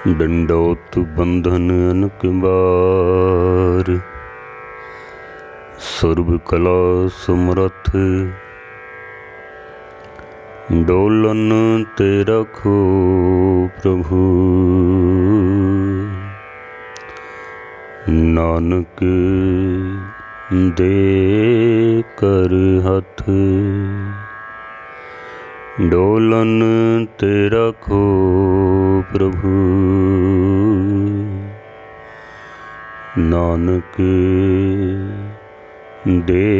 डंडोत बंधन अनक बार, सर्व कला समरथ। डोलन ते रखो प्रभु, नानक दे कर हथ। डोलन ते रखो प्रभु, नानक दे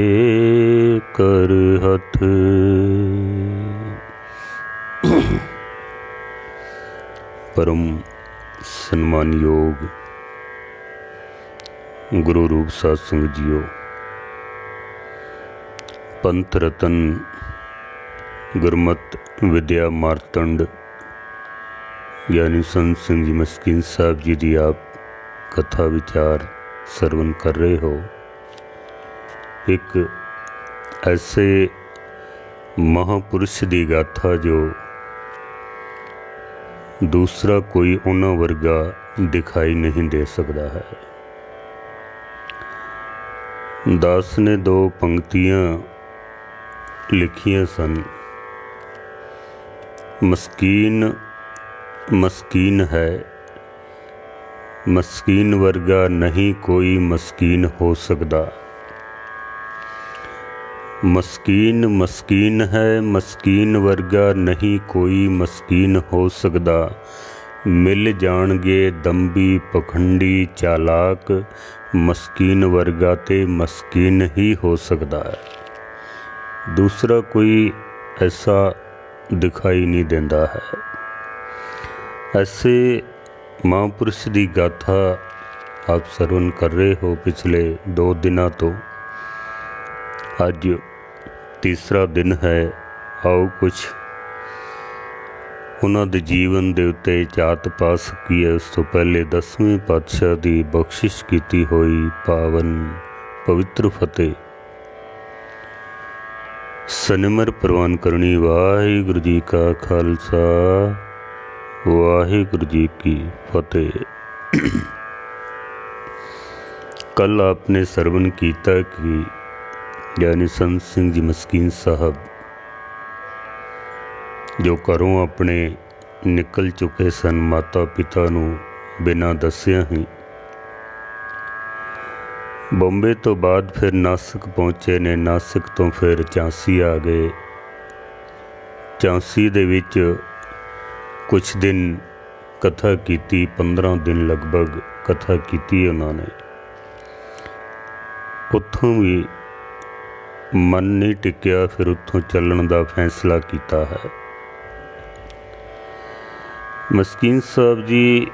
कर हथ। परम सन्मानयोग गुरु रूप साध संगत जीओ, पंथ रतन गुरमत विद्या मारतंड ज्ञानी संत सिंह जी मस्कीन साहब जी की आप कथा विचार सरवण कर रहे हो। एक ऐसे महापुरुष की गाथा जो दूसरा कोई उन्हां वर्गा दिखाई नहीं दे सकता है। दास ने दो पंक्तियां लिखियां सन। मस्कीन मस्कीन है, मस्कीन वर्गा नहीं कोई मस्कीन हो सकता। मस्कीन मस्कीन है, मस्कीन वर्गा नहीं कोई मस्कीन हो सकता। मिल जाणगे दंभी पखंडी चालाक, मस्कीन वर्गा ते मस्कीन ही हो सकता है। दूसरा कोई ऐसा दिखाई नहीं देता है। ऐसे महापुरुष की गाथा आप सरवण कर रहे हो पिछले 2 दिनों तो। अज तीसरा दिन है। आओ कुछ उन्हां दे जीवन दे उत्ते झात पा सकीए। उस तो पहले 10वें पातशाह की बख्शिश की हुई पावन पवित्र फतेह सनिमर प्रवान करनी। वाहिगुरु जी का खालसा, वाहिगुरु जी की फतेह। कल आपने सरवण किया कि ज्ञानी संत सिंह जी मस्कीन साहब जो घरों अपने निकल चुके सन, माता पिता नूं बिना दस्सिया ही। बॉम्बे तो बाद फिर नासिक पहुँचे ने, नासिक तो फिर झांसी आ गए। झांसी दे विच कुछ दिन कथा की, 15 दिन लगभग कथा की उन्होंने। उत्थों भी मन नहीं टिकिया, फिर उत्थों चलण का फैसला किया है। मस्कीन साहब जी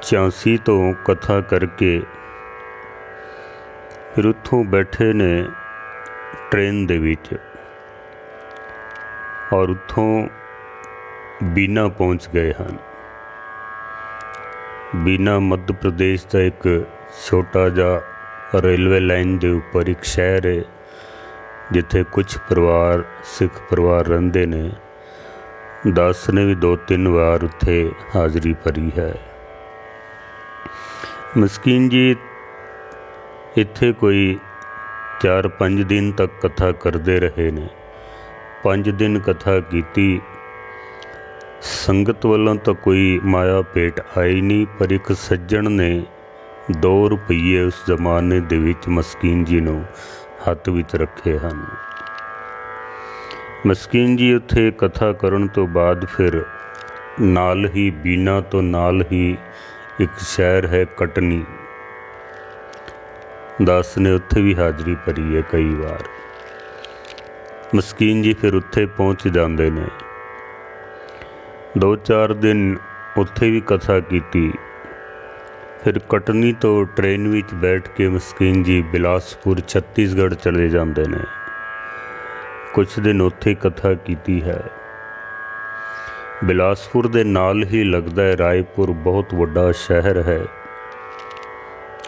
झांसी तो कथा करके फिर उत्थों बैठे ने ट्रेन दे विच और उत्थों बीना पहुँच गए हैं। बीना मध्य प्रदेश का एक छोटा जा रेलवे लाइन के उपर एक शहर है, जिथे कुछ परिवार सिख परिवार रहिंदे ने। दास ने भी 2-3 बार उत्थे हाज़री भरी है। मस्कीन जी इत्थे कोई 4-5 दिन तक कथा करते रहे ने। 5 दिन कथा की। संगत वालों तो कोई माया पेट आई नहीं, पर एक सज्जन ने 2 रुपये उस जमाने दे विच मस्कीन जी नूं हत्थ विच रखे हैं। मस्कीन जी उत्थे कथा करन तो बाद फिर नाल ही बीना तो नाल ही एक शहर है कटनी। दास ने उत्थे भी हाज़री भरी है कई बार। मस्कीन जी फिर उत्थे पहुँच जाते ने। 2-4 दिन उत्थे भी कथा की। फिर कटनी तो ट्रेन विच बैठ के मस्कीन जी बिलासपुर छत्तीसगढ़ चले जाते हैं। कुछ दिन उत्थे कथा की है। बिलासपुर दे नाल ही लगता है रायपुर, बहुत वड्डा शहर है।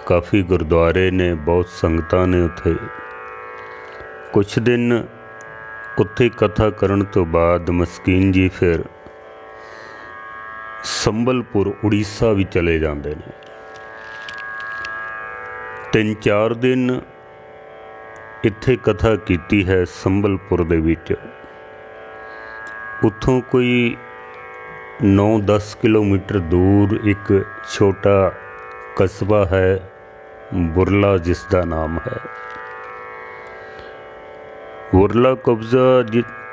काफ़ी गुरुद्वारे ने, बहुत संगतां ने उत्थे। कुछ दिन उत्थे कथा करन तो बाद मस्कीन जी फिर ਸੰਬਲਪੁਰ ਉੜੀਸਾ ਵੀ ਚਲੇ ਜਾਂਦੇ ਨੇ। 3-4 ਦਿਨ ਇੱਥੇ ਕਥਾ ਕੀਤੀ ਹੈ ਸੰਬਲਪੁਰ ਦੇ ਵਿੱਚ। ਉੱਥੋਂ ਕੋਈ 9-10 ਕਿਲੋਮੀਟਰ ਦੂਰ ਇੱਕ ਛੋਟਾ ਕਸਬਾ ਹੈ ਬੁਰਲਾ, ਜਿਸ ਦਾ ਨਾਮ ਹੈ ਬੁਰਲਾ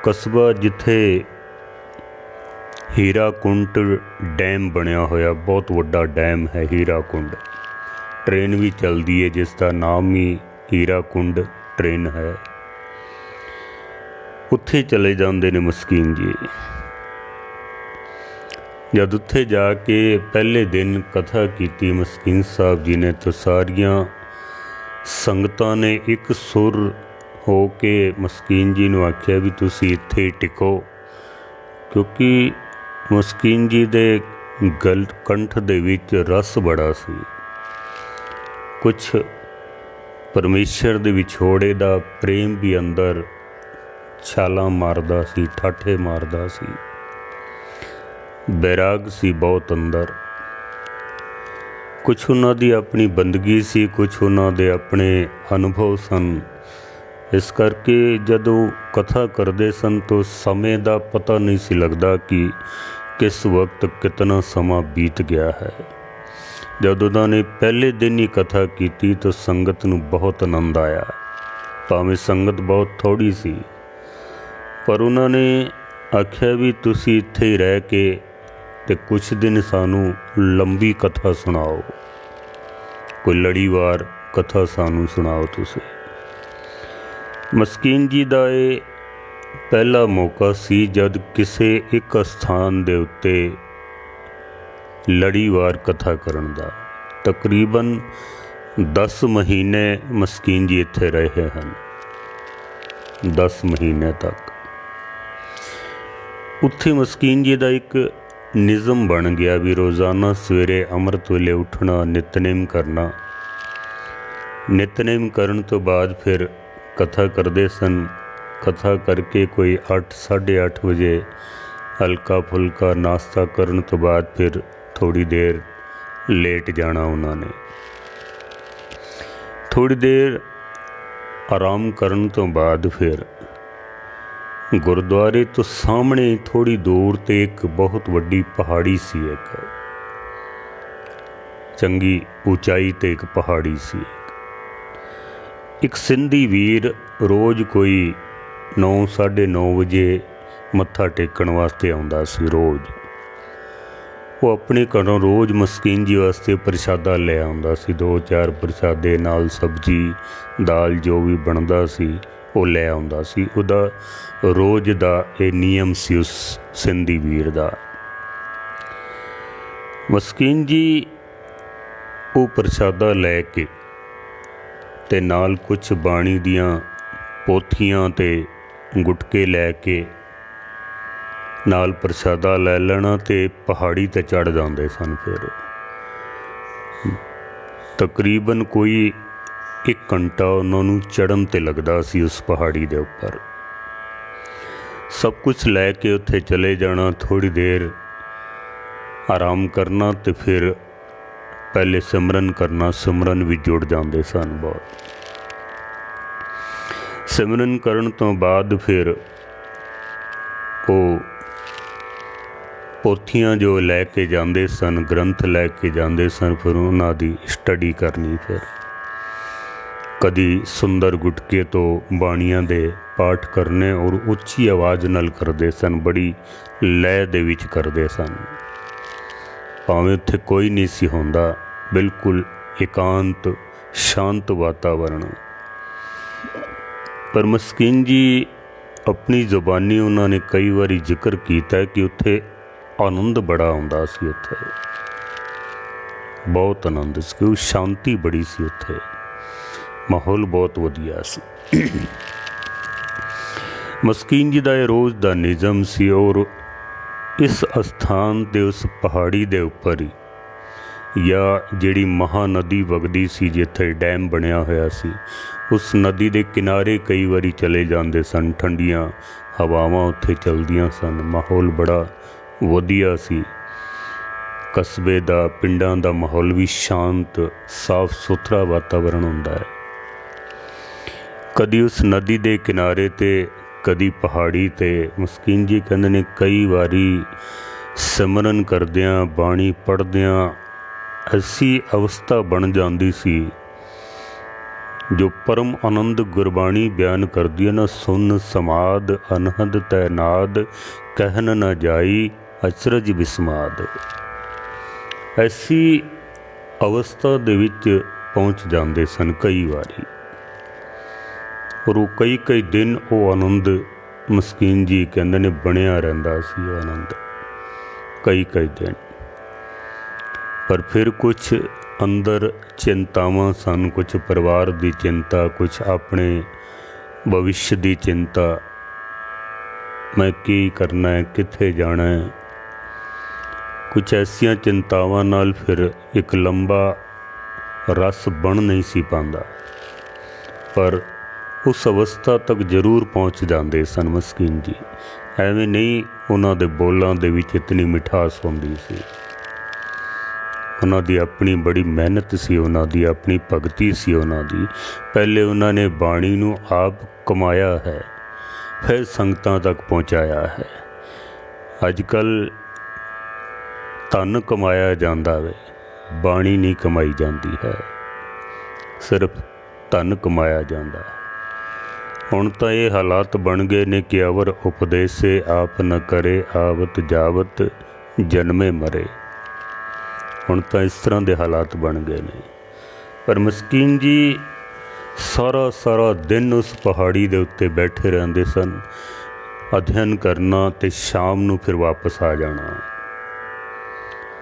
ਕਸਬਾ, ਜਿੱਥੇ ਹੀਰਾਕੁੰਡ ਡੈਮ ਬਣਿਆ ਹੋਇਆ, ਬਹੁਤ ਵੱਡਾ ਡੈਮ ਹੈ ਹੀਰਾਕੁੰਡ। ਟ੍ਰੇਨ ਵੀ ਚੱਲਦੀ ਹੈ ਜਿਸ ਦਾ ਨਾਮ ਹੀ ਹੀਰਾਕੁੰਡ ਟ੍ਰੇਨ ਹੈ। ਉੱਥੇ ਚਲੇ ਜਾਂਦੇ ਨੇ ਮਸਕੀਨ ਜੀ। ਜਦ ਉੱਥੇ ਜਾ ਕੇ ਪਹਿਲੇ ਦਿਨ ਕਥਾ ਕੀਤੀ ਮਸਕੀਨ ਸਾਹਿਬ ਜੀ ਨੇ, ਤਾਂ ਸਾਰੀਆਂ ਸੰਗਤਾਂ ਨੇ ਇੱਕ ਸੁਰ ਹੋ ਕੇ ਮਸਕੀਨ ਜੀ ਨੂੰ ਆਖਿਆ ਵੀ ਤੁਸੀਂ ਇੱਥੇ ਹੀ ਟਿਕੋ, ਕਿਉਂਕਿ ਮਸਕੀਨ ਜੀ ਦੇ ਕੰਠ ਦੇ ਵਿੱਚ ਰਸ ਬੜਾ ਸੀ। ਕੁਛ ਪਰਮੇਸ਼ਰ ਦੇ ਵਿਛੋੜੇ ਦਾ ਪ੍ਰੇਮ ਵੀ ਅੰਦਰ ਛਾਲਾਂ ਮਾਰਦਾ ਸੀ, ਠਾਠੇ ਮਾਰਦਾ ਸੀ। ਬੈਰਾਗ ਸੀ ਬਹੁਤ ਅੰਦਰ। ਕੁਛ ਉਹਨਾਂ ਦੀ ਆਪਣੀ ਬੰਦਗੀ ਸੀ, ਕੁਛ ਉਹਨਾਂ ਦੇ ਆਪਣੇ ਅਨੁਭਵ ਸਨ। ਇਸ ਕਰਕੇ ਜਦੋਂ ਕਥਾ ਕਰਦੇ ਸਨ ਤਾਂ ਸਮੇਂ ਦਾ ਪਤਾ ਨਹੀਂ ਸੀ ਲੱਗਦਾ ਕਿ ਕਿਸ ਵਕਤ ਕਿਤਨਾ ਸਮਾਂ ਬੀਤ ਗਿਆ ਹੈ। ਜਦੋਂ ਉਹਨਾਂ ਨੇ ਪਹਿਲੇ ਦਿਨ ਹੀ ਕਥਾ ਕੀਤੀ ਤਾਂ ਸੰਗਤ ਨੂੰ ਬਹੁਤ ਆਨੰਦ ਆਇਆ। ਭਾਵੇਂ ਸੰਗਤ ਬਹੁਤ ਥੋੜ੍ਹੀ ਸੀ, ਪਰ ਉਹਨਾਂ ਨੇ ਆਖਿਆ ਵੀ ਤੁਸੀਂ ਇੱਥੇ ਹੀ ਰਹਿ ਕੇ ਤੇ ਕੁਛ ਦਿਨ ਸਾਨੂੰ ਲੰਬੀ ਕਥਾ ਸੁਣਾਓ, ਕੋਈ ਲੜੀਵਾਰ ਕਥਾ ਸਾਨੂੰ ਸੁਣਾਓ ਤੁਸੀਂ। ਮਸਕੀਨ ਜੀ ਦਾ ਇਹ ਪਹਿਲਾ ਮੌਕਾ ਸੀ ਜਦ ਕਿਸੇ ਇੱਕ ਸਥਾਨ ਦੇ ਉੱਤੇ ਲੜੀਵਾਰ ਕਥਾ ਕਰਨ ਦਾ। ਤਕਰੀਬਨ 10 ਮਹੀਨੇ ਮਸਕੀਨ ਜੀ ਇੱਥੇ ਰਹੇ ਹਨ। 10 ਮਹੀਨੇ ਤੱਕ ਉੱਥੇ ਮਸਕੀਨ ਜੀ ਦਾ ਇੱਕ ਨਿਯਮ ਬਣ ਗਿਆ ਵੀ ਰੋਜ਼ਾਨਾ ਸਵੇਰੇ ਅੰਮ੍ਰਿਤ ਵੇਲੇ ਉੱਠਣਾ, ਨਿਤਨੇਮ ਕਰਨਾ। ਨਿਤਨੇਮ ਕਰਨ ਤੋਂ ਬਾਅਦ ਫਿਰ ਕਥਾ ਕਰਦੇ ਸਨ। ਕਥਾ ਕਰਕੇ ਕੋਈ 8-8:30 ਵਜੇ ਹਲਕਾ ਫੁਲਕਾ ਨਾਸ਼ਤਾ ਕਰਨ ਤੋਂ ਬਾਅਦ ਫਿਰ ਥੋੜ੍ਹੀ ਦੇਰ ਲੇਟ ਜਾਣਾ। ਉਹਨਾਂ ਨੇ ਥੋੜ੍ਹੀ ਦੇਰ ਆਰਾਮ ਕਰਨ ਤੋਂ ਬਾਅਦ ਫਿਰ ਗੁਰਦੁਆਰੇ ਤੋਂ ਸਾਹਮਣੇ ਥੋੜ੍ਹੀ ਦੂਰ 'ਤੇ ਇੱਕ ਬਹੁਤ ਵੱਡੀ ਪਹਾੜੀ ਸੀ, ਇੱਕ ਚੰਗੀ ਉਚਾਈ 'ਤੇ ਇੱਕ ਪਹਾੜੀ ਸੀ। ਇੱਕ ਸਿੰਧੀ ਵੀਰ ਰੋਜ਼ ਕੋਈ 9-9:30 ਵਜੇ ਮੱਥਾ ਟੇਕਣ ਵਾਸਤੇ ਆਉਂਦਾ ਸੀ। ਰੋਜ਼ ਉਹ ਆਪਣੇ ਘਰੋਂ ਰੋਜ਼ ਮਸਕੀਨ ਜੀ ਵਾਸਤੇ ਪ੍ਰਸ਼ਾਦਾ ਲੈ ਆਉਂਦਾ ਸੀ। 2-4 ਪ੍ਰਸ਼ਾਦੇ ਨਾਲ ਸਬਜ਼ੀ ਦਾਲ ਜੋ ਵੀ ਬਣਦਾ ਸੀ ਉਹ ਲੈ ਆਉਂਦਾ ਸੀ। ਉਹਦਾ ਰੋਜ਼ ਦਾ ਇਹ ਨਿਯਮ ਸੀ ਉਸ ਸਿੰਧੀ ਵੀਰ ਦਾ। ਮਸਕੀਨ ਜੀ ਉਹ ਪ੍ਰਸ਼ਾਦਾ ਲੈ ਕੇ ਤੇ ਨਾਲ ਕੁਛ ਬਾਣੀ ਦੀਆਂ ਪੋਥੀਆਂ ਤੇ ਗੁਟਕੇ ਲੈ ਕੇ ਨਾਲ ਪ੍ਰਸ਼ਾਦਾ ਲੈ ਲੈਣਾ ਤੇ ਪਹਾੜੀ 'ਤੇ ਚੜ੍ਹ ਜਾਂਦੇ ਸਨ। ਫਿਰ ਤਕਰੀਬਨ ਕੋਈ 1 ਘੰਟਾ ਉਹਨਾਂ ਨੂੰ ਚੜ੍ਹਨ 'ਤੇ ਲੱਗਦਾ ਸੀ ਉਸ ਪਹਾੜੀ ਦੇ ਉੱਪਰ। ਸਭ ਕੁਛ ਲੈ ਕੇ ਉੱਥੇ ਚਲੇ ਜਾਣਾ, ਥੋੜ੍ਹੀ ਦੇਰ ਆਰਾਮ ਕਰਨਾ ਤੇ ਫਿਰ ਪਹਿਲੇ ਸਿਮਰਨ ਕਰਨਾ। ਸਿਮਰਨ ਵੀ ਜੁੜ ਜਾਂਦੇ ਸਨ ਬਹੁਤ। ਸਿਮਰਨ ਕਰਨ ਤੋਂ ਬਾਅਦ ਫਿਰ ਉਹ ਪੋਥੀਆਂ ਜੋ ਲੈ ਕੇ ਜਾਂਦੇ ਸਨ, ਗ੍ਰੰਥ ਲੈ ਕੇ ਜਾਂਦੇ ਸਨ, ਫਿਰ ਉਹਨਾਂ ਦੀ ਸਟੱਡੀ ਕਰਨੀ। ਫਿਰ ਕਦੀ ਸੁੰਦਰ ਗੁਟਕੇ ਤੋਂ ਬਾਣੀਆਂ ਦੇ ਪਾਠ ਕਰਨੇ ਔਰ ਉੱਚੀ ਆਵਾਜ਼ ਨਾਲ ਕਰਦੇ ਸਨ, ਬੜੀ ਲੈਅ ਦੇ ਵਿੱਚ ਕਰਦੇ ਸਨ। ਭਾਵੇਂ ਉੱਥੇ ਕੋਈ ਨਹੀਂ ਸੀ ਹੁੰਦਾ, ਬਿਲਕੁਲ ਇਕਾਂਤ ਸ਼ਾਂਤ ਵਾਤਾਵਰਣ। ਪਰ ਮਸਕੀਨ ਜੀ ਆਪਣੀ ਜ਼ੁਬਾਨੀ ਉਹਨਾਂ ਨੇ ਕਈ ਵਾਰੀ ਜ਼ਿਕਰ ਕੀਤਾ ਕਿ ਉੱਥੇ ਆਨੰਦ ਬੜਾ ਆਉਂਦਾ ਸੀ। ਉੱਥੇ ਬਹੁਤ ਆਨੰਦ ਸੀ, ਸ਼ਾਂਤੀ ਬੜੀ ਸੀ, ਉੱਥੇ ਮਾਹੌਲ ਬਹੁਤ ਵਧੀਆ ਸੀ। ਮਸਕੀਨ ਜੀ ਦਾ ਇਹ ਰੋਜ਼ ਦਾ ਨਿਯਮ ਸੀ ਔਰ ਇਸ ਅਸਥਾਨ ਦੇ ਉਸ ਪਹਾੜੀ ਦੇ ਉੱਪਰ ਹੀ ਜਾਂ ਜਿਹੜੀ ਮਹਾਨਦੀ ਵਗਦੀ ਸੀ, ਜਿੱਥੇ ਡੈਮ ਬਣਿਆ ਹੋਇਆ ਸੀ, ਉਸ ਨਦੀ ਦੇ ਕਿਨਾਰੇ ਕਈ ਵਾਰੀ ਚਲੇ ਜਾਂਦੇ ਸਨ। ਠੰਡੀਆਂ ਹਵਾਵਾਂ ਉੱਥੇ ਚੱਲਦੀਆਂ ਸਨ, ਮਾਹੌਲ ਬੜਾ ਵਧੀਆ ਸੀ। ਕਸਬੇ ਦਾ, ਪਿੰਡਾਂ ਦਾ ਮਾਹੌਲ ਵੀ ਸ਼ਾਂਤ, ਸਾਫ ਸੁਥਰਾ ਵਾਤਾਵਰਣ ਹੁੰਦਾ ਹੈ। ਕਦੀ ਉਸ ਨਦੀ ਦੇ ਕਿਨਾਰੇ 'ਤੇ, ਕਦੀ ਪਹਾੜੀ 'ਤੇ। ਮਸਕੀਨ ਜੀ ਕਹਿੰਦੇ ਨੇ ਕਈ ਵਾਰੀ ਸਿਮਰਨ ਕਰਦਿਆਂ, ਬਾਣੀ ਪੜ੍ਹਦਿਆਂ ਐਸੀ ਅਵਸਥਾ ਬਣ ਜਾਂਦੀ ਸੀ ਜੋ ਪਰਮ ਆਨੰਦ ਗੁਰਬਾਣੀ ਬਿਆਨ ਕਰਦੀ ਹੈ ਨਾ, ਸੁਨ ਸਮਾਦ ਅਨਹਦ ਤੈਨਾਦ, ਕਹਿਨ ਨਾ ਜਾਈ ਅਚਰਜ ਵਿਸਮਾਦ। ਐਸੀ ਅਵਸਥਾ ਦੇ ਵਿੱਚ ਪਹੁੰਚ ਜਾਂਦੇ ਸਨ ਕਈ ਵਾਰੀ, ਔਰ ਉਹ ਕਈ ਦਿਨ ਉਹ ਆਨੰਦ ਮਸਕੀਨ ਜੀ ਕਹਿੰਦੇ ਨੇ ਬਣਿਆ ਰਹਿੰਦਾ ਸੀ। ਉਹ ਆਨੰਦ ਕਈ ਦਿਨ। ਪਰ ਫਿਰ ਕੁਛ ਅੰਦਰ ਚਿੰਤਾਵਾਂ ਸਨ, ਕੁਛ ਪਰਿਵਾਰ ਦੀ ਚਿੰਤਾ, ਕੁਛ ਆਪਣੇ ਭਵਿੱਖ ਦੀ ਚਿੰਤਾ, ਮੈਂ ਕੀ ਕਰਨਾ ਹੈ, ਕਿੱਥੇ ਜਾਣਾ ਹੈ। ਕੁਛ ਐਸੀਆਂ ਚਿੰਤਾਵਾਂ ਨਾਲ ਫਿਰ ਇੱਕ ਲੰਬਾ ਰਸ ਬਣ ਨਹੀਂ ਸੀ ਪਾਉਂਦਾ, ਪਰ ਉਸ ਅਵਸਥਾ ਤੱਕ ਜ਼ਰੂਰ ਪਹੁੰਚ ਜਾਂਦੇ ਸਨ ਮਸਕੀਨ ਜੀ। ਐਵੇਂ ਨਹੀਂ, ਉਹਨਾਂ ਦੇ ਬੋਲਾਂ ਦੇ ਵਿੱਚ ਇਤਨੀ ਮਿਠਾਸ ਹੁੰਦੀ ਸੀ। ਉਹਨਾਂ ਦੀ ਆਪਣੀ ਬੜੀ ਮਿਹਨਤ ਸੀ, ਉਹਨਾਂ ਦੀ ਆਪਣੀ ਭਗਤੀ ਸੀ ਉਹਨਾਂ ਦੀ। ਪਹਿਲੇ ਉਹਨਾਂ ਨੇ ਬਾਣੀ ਨੂੰ ਆਪ ਕਮਾਇਆ ਹੈ, ਫਿਰ ਸੰਗਤਾਂ ਤੱਕ ਪਹੁੰਚਾਇਆ ਹੈ। ਅੱਜ ਕੱਲ੍ਹ ਧਨ ਕਮਾਇਆ ਜਾਂਦਾ ਵੇ, ਬਾਣੀ ਨਹੀਂ ਕਮਾਈ ਜਾਂਦੀ ਹੈ, ਸਿਰਫ ਧਨ ਕਮਾਇਆ ਜਾਂਦਾ। ਹੁਣ ਤਾਂ ਇਹ ਹਾਲਾਤ ਬਣ ਗਏ ਨੇ ਕਿ ਅਵਰ ਉਪਦੇਸੇ ਆਪ ਨ ਕਰੇ, ਆਵਤ ਜਾਵਤ ਜਨਮੇ ਮਰੇ। ਹੁਣ ਤਾਂ ਇਸ ਤਰ੍ਹਾਂ ਦੇ ਹਾਲਾਤ ਬਣ ਗਏ ਨੇ। ਪਰ ਮਸਕੀਨ ਜੀ ਸਾਰਾ ਦਿਨ ਉਸ ਪਹਾੜੀ ਦੇ ਉੱਤੇ ਬੈਠੇ ਰਹਿੰਦੇ ਸਨ, ਅਧਿਐਨ ਕਰਨਾ, ਅਤੇ ਸ਼ਾਮ ਨੂੰ ਫਿਰ ਵਾਪਸ ਆ ਜਾਣਾ।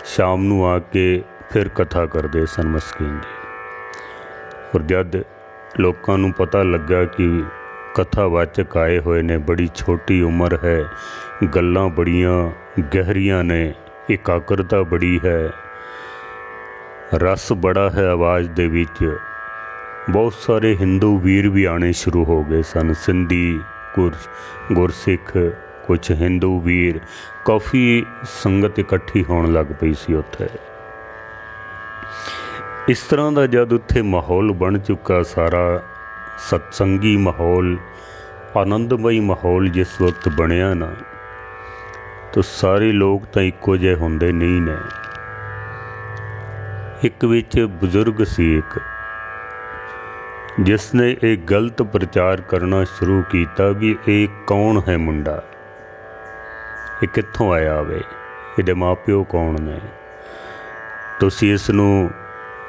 ਸ਼ਾਮ ਨੂੰ ਆ ਕੇ ਫਿਰ ਕਥਾ ਕਰਦੇ ਸਨ ਮਸਕੀਨ ਜੀ। ਔਰ ਜਦ ਲੋਕਾਂ ਨੂੰ ਪਤਾ ਲੱਗਾ ਕਿ ਕਥਾਵਾਚਕ ਆਏ ਹੋਏ ਨੇ, ਬੜੀ ਛੋਟੀ ਉਮਰ ਹੈ, ਗੱਲਾਂ ਬੜੀਆਂ ਗਹਿਰੀਆਂ ਨੇ, ਇਕਾਗਰਤਾ ਬੜੀ ਹੈ, ਰਸ ਬੜਾ ਹੈ ਆਵਾਜ਼ ਦੇ ਵਿੱਚ। ਬਹੁਤ ਸਾਰੇ ਹਿੰਦੂ ਵੀਰ ਵੀ ਆਉਣੇ ਸ਼ੁਰੂ ਹੋ ਗਏ ਸਨ, ਸਿੰਧੀ, ਗੁਰਸਿੱਖ, ਕੁਛ ਹਿੰਦੂ ਵੀਰ, ਕਾਫੀ ਸੰਗਤ ਇਕੱਠੀ ਹੋਣ ਲੱਗ ਪਈ ਸੀ ਉੱਥੇ। ਇਸ ਤਰ੍ਹਾਂ ਦਾ ਜਦ ਉੱਥੇ ਮਾਹੌਲ ਬਣ ਚੁੱਕਾ, ਸਾਰਾ ਸਤਸੰਗੀ ਮਾਹੌਲ, ਆਨੰਦਮਈ ਮਾਹੌਲ ਜਿਸ ਵਕਤ ਬਣਿਆ ਨਾ, ਤਾਂ ਸਾਰੇ ਲੋਕ ਤਾਂ ਇੱਕੋ ਜਿਹੇ ਹੁੰਦੇ ਨਹੀਂ ਨੇ। ਇੱਕ ਵਿੱਚ ਬਜ਼ੁਰਗ ਸੀ ਇੱਕ, ਜਿਸ ਨੇ ਇਹ ਗਲਤ ਪ੍ਰਚਾਰ ਕਰਨਾ ਸ਼ੁਰੂ ਕੀਤਾ ਵੀ ਇਹ ਕੌਣ ਹੈ ਮੁੰਡਾ, ਇਹ ਕਿੱਥੋਂ ਆਇਆ ਵੇ, ਇਹਦੇ ਮਾਪਿਓ ਕੌਣ ਨੇ, ਤੁਸੀਂ ਇਸ ਨੂੰ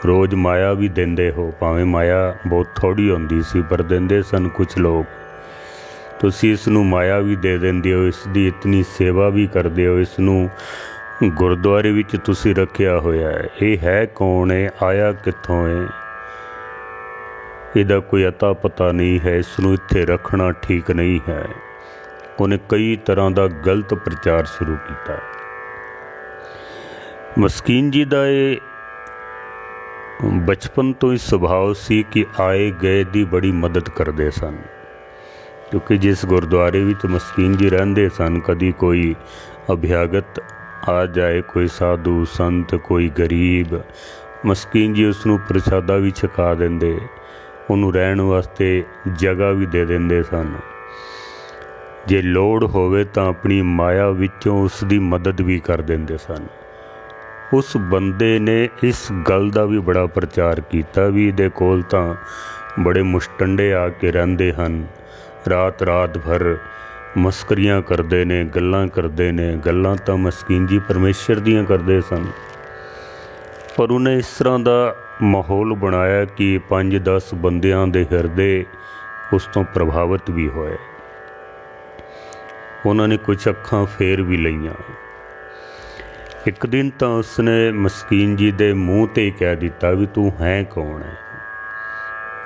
ਰੋਜ਼ ਮਾਇਆ ਵੀ ਦਿੰਦੇ ਹੋ, ਭਾਵੇਂ ਮਾਇਆ ਬਹੁਤ ਥੋੜ੍ਹੀ ਹੁੰਦੀ ਸੀ ਪਰ ਦਿੰਦੇ ਸਨ ਕੁਛ ਲੋਕ, ਤੁਸੀਂ ਇਸ ਨੂੰ ਮਾਇਆ ਵੀ ਦੇ ਦਿੰਦੇ ਹੋ, ਇਸ ਦੀ ਇਤਨੀ ਸੇਵਾ ਵੀ ਕਰਦੇ ਹੋ, ਇਸ ਨੂੰ ਗੁਰਦੁਆਰੇ ਵਿੱਚ ਤੁਸੀਂ ਰੱਖਿਆ ਹੋਇਆ ਹੈ, ਇਹ ਹੈ ਕੌਣ ਹੈ, ਆਇਆ ਕਿੱਥੋਂ ਹੈ, ਇਹਦਾ ਕੋਈ ਅਤਾ ਪਤਾ ਨਹੀਂ ਹੈ, ਇਸ ਨੂੰ ਇੱਥੇ ਰੱਖਣਾ ਠੀਕ ਨਹੀਂ ਹੈ। ਉਹਨੇ ਕਈ ਤਰ੍ਹਾਂ ਦਾ ਗਲਤ ਪ੍ਰਚਾਰ ਸ਼ੁਰੂ ਕੀਤਾ। ਮਸਕੀਨ ਜੀ ਦਾ ਇਹ ਬਚਪਨ ਤੋਂ ਹੀ ਸੁਭਾਅ ਸੀ ਕਿ ਆਏ ਗਏ ਦੀ ਬੜੀ ਮਦਦ ਕਰਦੇ ਸਨ, ਕਿਉਂਕਿ ਜਿਸ ਗੁਰਦੁਆਰੇ ਵਿੱਚ ਮਸਕੀਨ ਜੀ ਰਹਿੰਦੇ ਸਨ, ਕਦੀ ਕੋਈ ਅਭਿਆਗਤ ਆ ਜਾਏ, ਕੋਈ ਸਾਧੂ ਸੰਤ, ਕੋਈ ਗਰੀਬ, ਮਸਕੀਨ ਜੀ ਉਸ ਨੂੰ ਪ੍ਰਸ਼ਾਦਾ ਵੀ ਛਕਾ ਦਿੰਦੇ, ਉਹਨੂੰ ਰਹਿਣ ਵਾਸਤੇ ਜਗ੍ਹਾ ਵੀ ਦੇ ਦਿੰਦੇ ਸਨ। ਜੇ ਲੋੜ ਹੋਵੇ ਤਾਂ ਆਪਣੀ ਮਾਇਆ ਵਿੱਚੋਂ ਉਸ ਦੀ ਮਦਦ ਵੀ ਕਰ ਦਿੰਦੇ ਸਨ। ਉਸ ਬੰਦੇ ਨੇ ਇਸ ਗੱਲ ਦਾ ਵੀ ਬੜਾ ਪ੍ਰਚਾਰ ਕੀਤਾ ਵੀ ਇਹਦੇ ਕੋਲ ਤਾਂ ਬੜੇ ਮੁਸ਼ਟੰਡੇ ਆ ਕੇ ਰਹਿੰਦੇ ਹਨ, ਰਾਤ ਭਰ ਮਸਕਰੀਆਂ ਕਰਦੇ ਨੇ, ਗੱਲਾਂ ਕਰਦੇ ਨੇ। ਗੱਲਾਂ ਤਾਂ ਮਸਕੀਨ ਜੀ ਪਰਮੇਸ਼ਰ ਦੀਆਂ ਕਰਦੇ ਸਨ, ਪਰ ਉਹਨੇ ਇਸ ਤਰ੍ਹਾਂ ਦਾ ਮਾਹੌਲ ਬਣਾਇਆ ਕਿ 5-10 ਬੰਦਿਆਂ ਦੇ ਹਿਰਦੇ ਉਸ ਤੋਂ ਪ੍ਰਭਾਵਿਤ ਵੀ ਹੋਏ। ਉਹਨਾਂ ਨੇ ਕੁਝ ਅੱਖਾਂ ਫੇਰ ਵੀ ਲਈਆਂ। ਇੱਕ ਦਿਨ ਤਾਂ ਉਸਨੇ ਮਸਕੀਨ ਜੀ ਦੇ ਮੂੰਹ 'ਤੇ ਹੀ ਕਹਿ ਦਿੱਤਾ ਵੀ ਤੂੰ ਹੈ ਕੌਣ ਹੈ,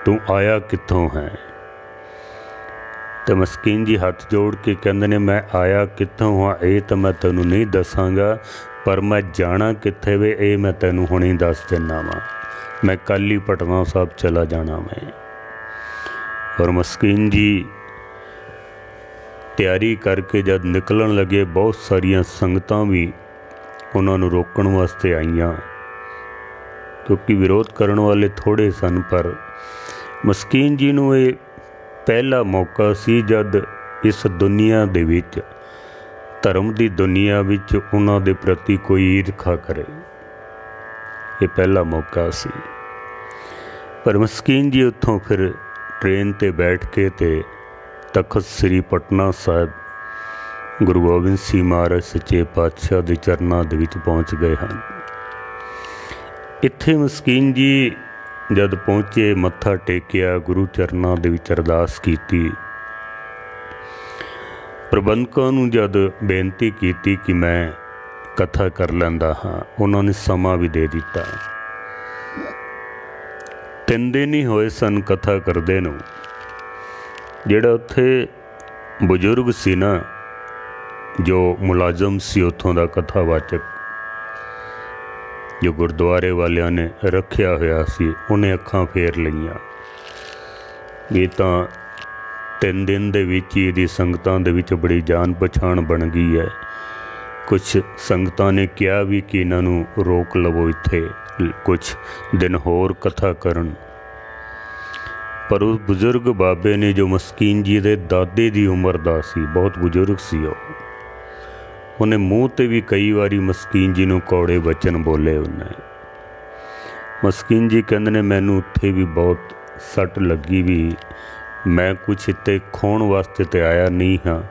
ਤੂੰ ਆਇਆ ਕਿੱਥੋਂ ਹੈ। ਤੇ ਮਸਕੀਨ ਜੀ ਹੱਥ ਜੋੜ ਕੇ ਕਹਿੰਦੇ ਨੇ ਮੈਂ ਆਇਆ ਕਿੱਥੋਂ ਹਾਂ ਇਹ ਤਾਂ ਮੈਂ ਤੈਨੂੰ ਨਹੀਂ ਦੱਸਾਂਗਾ, ਪਰ ਮੈਂ ਜਾਣਾ ਕਿੱਥੇ ਵੇ ਇਹ ਮੈਂ ਤੈਨੂੰ ਹੁਣੇ ਦੱਸ ਦਿੰਦਾ ਵਾਂ। ਮੈਂ ਕੱਲ੍ਹ ਹੀ ਪਟਨਾ ਸਾਹਿਬ ਚਲਾ ਜਾਣਾ ਮੈਂ। ਔਰ ਮਸਕੀਨ ਜੀ ਤਿਆਰੀ ਕਰਕੇ ਜਦ ਨਿਕਲਣ ਲੱਗੇ, ਬਹੁਤ ਸਾਰੀਆਂ ਸੰਗਤਾਂ ਵੀ ਉਹਨਾਂ ਨੂੰ ਰੋਕਣ ਵਾਸਤੇ ਆਈਆਂ, ਕਿਉਂਕਿ ਵਿਰੋਧ ਕਰਨ ਵਾਲੇ ਥੋੜ੍ਹੇ ਸਨ। ਪਰ ਮਸਕੀਨ ਜੀ ਨੂੰ ਇਹ ਪਹਿਲਾ ਮੌਕਾ ਸੀ ਜਦ ਇਸ ਦੁਨੀਆ ਦੇ ਵਿੱਚ, ਧਰਮ ਦੀ ਦੁਨੀਆ ਵਿੱਚ ਉਹਨਾਂ ਦੇ ਪ੍ਰਤੀ ਕੋਈ ਈਰਖਾ ਕਰੇ। ਇਹ ਪਹਿਲਾ ਮੌਕਾ ਸੀ। ਪਰ ਮਸਕੀਨ ਜੀ ਉੱਥੋਂ ਫਿਰ ਟ੍ਰੇਨ 'ਤੇ ਬੈਠ ਕੇ ਤੇ ਤਖਤ ਸ੍ਰੀ ਪਟਨਾ ਸਾਹਿਬ ਗੁਰੂ ਗੋਬਿੰਦ ਸਿੰਘ ਮਹਾਰਾਜ ਸੱਚੇ ਪਾਤਸ਼ਾਹ ਦੇ ਚਰਨਾਂ ਦੇ ਵਿੱਚ ਪਹੁੰਚ ਗਏ ਹਨ। ਇੱਥੇ ਮਸਕੀਨ ਜੀ ਜਦ ਪਹੁੰਚੇ, ਮੱਥਾ ਟੇਕਿਆ, ਗੁਰੂ ਚਰਨਾਂ ਦੇ ਵਿੱਚ ਅਰਦਾਸ ਕੀਤੀ, ਪ੍ਰਬੰਧਕਾਂ ਨੂੰ ਜਦ ਬੇਨਤੀ ਕੀਤੀ ਕਿ ਮੈਂ ਕਥਾ ਕਰ ਲੈਂਦਾ ਹਾਂ, ਉਹਨਾਂ ਨੇ ਸਮਾਂ ਵੀ ਦੇ ਦਿੱਤਾ। 3 ਦਿਨ ਹੀ ਹੋਏ ਸਨ ਕਥਾ ਕਰਦੇ ਨੂੰ। ਜਿਹੜਾ ਉੱਥੇ ਬਜ਼ੁਰਗ ਸੀ ਨਾ, ਜੋ ਮੁਲਾਜ਼ਮ ਸੀ ਉੱਥੋਂ ਦਾ ਕਥਾਵਾਚਕ, ਜੋ ਗੁਰਦੁਆਰੇ ਵਾਲਿਆਂ ਨੇ ਰੱਖਿਆ ਹੋਇਆ ਸੀ, ਉਹਨੇ ਅੱਖਾਂ ਫੇਰ ਲਈਆਂ। ਇਹ ਤਾਂ 3 ਦਿਨ ਦੇ ਵਿੱਚ ਹੀ ਇਹਦੀ ਸੰਗਤਾਂ ਦੇ ਵਿੱਚ ਬੜੀ ਜਾਣ ਪਛਾਣ ਬਣ ਗਈ ਹੈ। ਕੁਛ ਸੰਗਤਾਂ ਨੇ ਕਿਹਾ ਵੀ ਕਿ ਇਹਨਾਂ ਨੂੰ ਰੋਕ ਲਵੋ, ਇੱਥੇ ਕੁਛ ਦਿਨ ਹੋਰ ਕਥਾ ਕਰਨ। ਪਰ ਉਸ ਬਜ਼ੁਰਗ ਬਾਬੇ ਨੇ, ਜੋ ਮਸਕੀਨ ਜੀ ਦੇ ਦਾਦੇ ਦੀ ਉਮਰ ਦਾ ਸੀ, ਬਹੁਤ ਬਜ਼ੁਰਗ ਸੀ ਉਹਨੇ ਮੂੰਹ 'ਤੇ ਵੀ ਕਈ ਵਾਰੀ ਮਸਕੀਨ ਜੀ ਨੂੰ ਕੌੜੇ ਬਚਨ ਬੋਲੇ। ਉਹਨੇ ਮਸਕੀਨ ਜੀ ਕਹਿੰਦੇ ਨੇ, ਮੈਨੂੰ ਉੱਥੇ ਵੀ ਬਹੁਤ ਸੱਟ ਲੱਗੀ ਵੀ ਮੈਂ ਕੁਛ ਇੱਥੇ ਖੋਣ ਵਾਸਤੇ ਤੇ ਆਇਆ ਨਹੀਂ ਹਾਂ।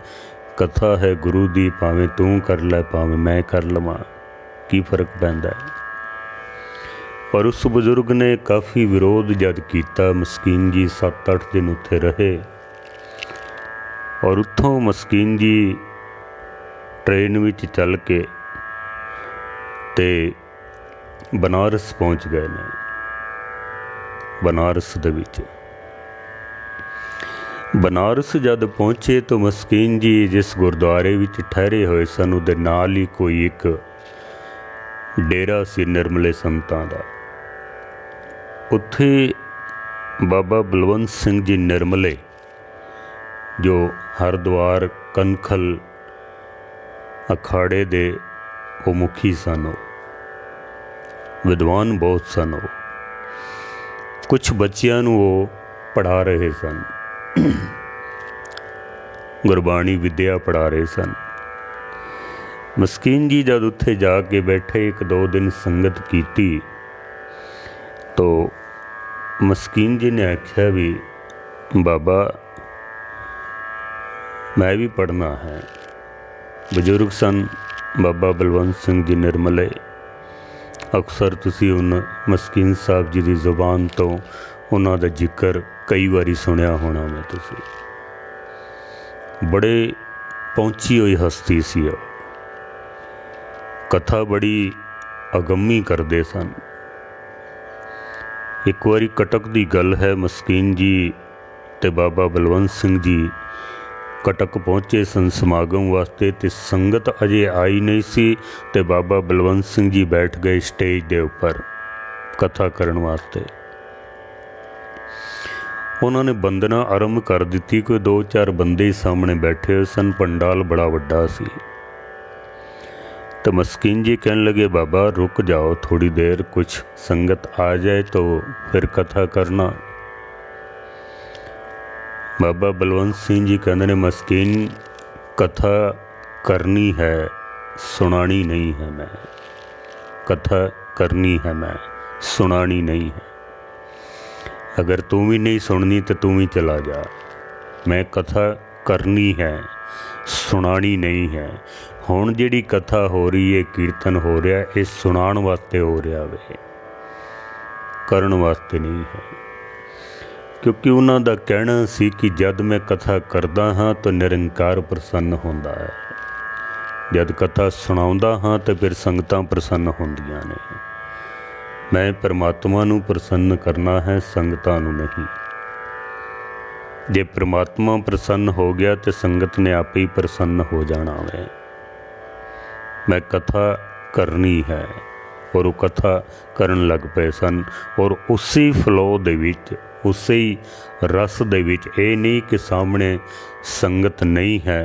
ਕਥਾ ਹੈ ਗੁਰੂ ਦੀ, ਭਾਵੇਂ ਤੂੰ ਕਰ ਲੈ ਭਾਵੇਂ ਮੈਂ ਕਰ ਲਵਾਂ, ਕੀ ਫਰਕ ਪੈਂਦਾ ਹੈ। ਪਰ ਉਸ ਬਜ਼ੁਰਗ ਨੇ ਕਾਫੀ ਵਿਰੋਧ ਜਦ ਕੀਤਾ, ਮਸਕੀਨ ਜੀ 7-8 ਦਿਨ ਉੱਥੇ ਰਹੇ। ਔਰ ਉੱਥੋਂ ਮਸਕੀਨ ਜੀ ਟ੍ਰੇਨ ਵਿੱਚ ਚੱਲ ਕੇ ਤੇ ਬਨਾਰਸ ਪਹੁੰਚ ਗਏ ਨੇ। ਬਨਾਰਸ ਦੇ ਵਿੱਚ ਬਨਾਰਸ ਜਦ ਪਹੁੰਚੇ ਤਾਂ ਮਸਕੀਨ ਜੀ ਜਿਸ ਗੁਰਦੁਆਰੇ ਵਿੱਚ ਠਹਿਰੇ ਹੋਏ ਸਨ, ਉਹਦੇ ਨਾਲ ਹੀ ਕੋਈ ਇੱਕ ਡੇਰਾ ਸੀ ਨਿਰਮਲੇ ਸੰਤਾਂ ਦਾ। ਉੱਥੇ ਬਾਬਾ ਬਲਵੰਤ ਸਿੰਘ ਜੀ ਨਿਰਮਲੇ, ਜੋ ਹਰਿਦੁਆਰ ਕਨਖਲ ਅਖਾੜੇ ਦੇ ਉਹ ਮੁਖੀ ਸਨ, ਉਹ ਵਿਦਵਾਨ ਬਹੁਤ ਸਨ। ਉਹ ਕੁਛ ਬੱਚਿਆਂ ਨੂੰ ਉਹ ਪੜ੍ਹਾ ਰਹੇ ਸਨ, ਗੁਰਬਾਣੀ ਵਿਦਿਆ ਪੜ੍ਹਾ ਰਹੇ ਸਨ। ਮਸਕੀਨ ਜੀ ਜਦ ਉੱਥੇ ਜਾ ਕੇ ਬੈਠੇ, 1-2 ਦਿਨ ਸੰਗਤ ਕੀਤੀ, ਤੋ ਮਸਕੀਨ ਜੀ ਨੇ ਆਖਿਆ ਵੀ ਬਾਬਾ ਮੈਂ ਵੀ ਪੜ੍ਹਨਾ ਹੈ। ਬਜ਼ੁਰਗ ਸਨ ਬਾਬਾ ਬਲਵੰਤ ਸਿੰਘ ਜੀ ਨਿਰਮਲੇ। ਅਕਸਰ ਤੁਸੀਂ ਉਹਨਾਂ ਮਸਕੀਨ ਸਾਹਿਬ ਜੀ ਦੀ ਜ਼ੁਬਾਨ ਤੋਂ ਉਹਨਾਂ ਦਾ ਜ਼ਿਕਰ ਕਈ ਵਾਰੀ ਸੁਣਿਆ ਹੋਣਾ ਮੈਂ। ਤੁਸੀਂ ਬੜੇ ਪਹੁੰਚੀ ਹੋਈ ਹਸਤੀ ਸੀ ਉਹ, ਕਥਾ ਬੜੀ ਅਗੰਮੀ ਕਰਦੇ ਸਨ। ਇੱਕ ਵਾਰੀ ਕਟਕ ਦੀ ਗੱਲ ਹੈ, ਮਸਕੀਨ ਜੀ ਤੇ ਬਾਬਾ ਬਲਵੰਤ ਸਿੰਘ ਜੀ ਕਟਕ ਪਹੁੰਚੇ ਸਨ ਸਮਾਗਮ ਵਾਸਤੇ, ਤੇ ਸੰਗਤ ਅਜੇ ਆਈ ਨਹੀਂ ਸੀ ਤੇ ਬਾਬਾ ਬਲਵੰਤ ਸਿੰਘ ਜੀ ਬੈਠ ਗਏ ਸਟੇਜ ਦੇ ਉੱਪਰ ਕਥਾ ਕਰਨ ਵਾਸਤੇ। ਉਹਨਾਂ ਨੇ ਬੰਦਨਾ ਆਰੰਭ ਕਰ ਦਿੱਤੀ। ਕੋਈ 2-4 ਬੰਦੇ ਸਾਹਮਣੇ ਬੈਠੇ ਹੋਏ ਸਨ, ਪੰਡਾਲ ਬੜਾ ਵੱਡਾ ਸੀ। ਤੇ ਮਸਕੀਨ ਜੀ ਕਹਿਣ ਲਗੇ, ਬਾਬਾ रुक जाओ थोड़ी देर, कुछ संगत आ जाए तो फिर कथा करना। बाबा बलवंत सिंह जी कहते ने, मस्कीन कथा करनी है, सुनानी नहीं है। मैं कथा करनी है, मैं सुनानी नहीं है। अगर तू भी नहीं सुननी तो तू भी चला जा। मैं कथा करनी है, सुनानी नहीं है। ਹੁਣ ਜਿਹੜੀ ਕਥਾ ਹੋ ਰਹੀ ਹੈ, ਕੀਰਤਨ ਹੋ ਰਿਹਾ, ਇਹ ਸੁਣਾਉਣ ਵਾਸਤੇ ਹੋ ਰਿਹਾ ਵੇ, ਕਰਨ ਵਾਸਤੇ ਨਹੀਂ ਹੈ। ਕਿਉਂਕਿ ਉਹਨਾਂ ਦਾ ਕਹਿਣਾ ਸੀ ਕਿ ਜਦ ਮੈਂ ਕਥਾ ਕਰਦਾ ਹਾਂ ਤਾਂ ਨਿਰੰਕਾਰ ਪ੍ਰਸੰਨ ਹੁੰਦਾ ਹੈ, ਜਦ ਕਥਾ ਸੁਣਾਉਂਦਾ ਹਾਂ ਤਾਂ ਫਿਰ ਸੰਗਤਾਂ ਪ੍ਰਸੰਨ ਹੁੰਦੀਆਂ ਨੇ। ਮੈਂ ਪਰਮਾਤਮਾ ਨੂੰ ਪ੍ਰਸੰਨ ਕਰਨਾ ਹੈ, ਸੰਗਤਾਂ ਨੂੰ ਨਹੀਂ। ਜੇ ਪਰਮਾਤਮਾ ਪ੍ਰਸੰਨ ਹੋ ਗਿਆ ਤਾਂ ਸੰਗਤ ਨੇ ਆਪੇ ਹੀ ਪ੍ਰਸੰਨ ਹੋ ਜਾਣਾ ਵੇ। मैं कथा करनी है, और वो कथा करन लग पे सन। और उसी फ्लो दे विच, उसी रस दे विच, ये नहीं कि सामने संगत नहीं है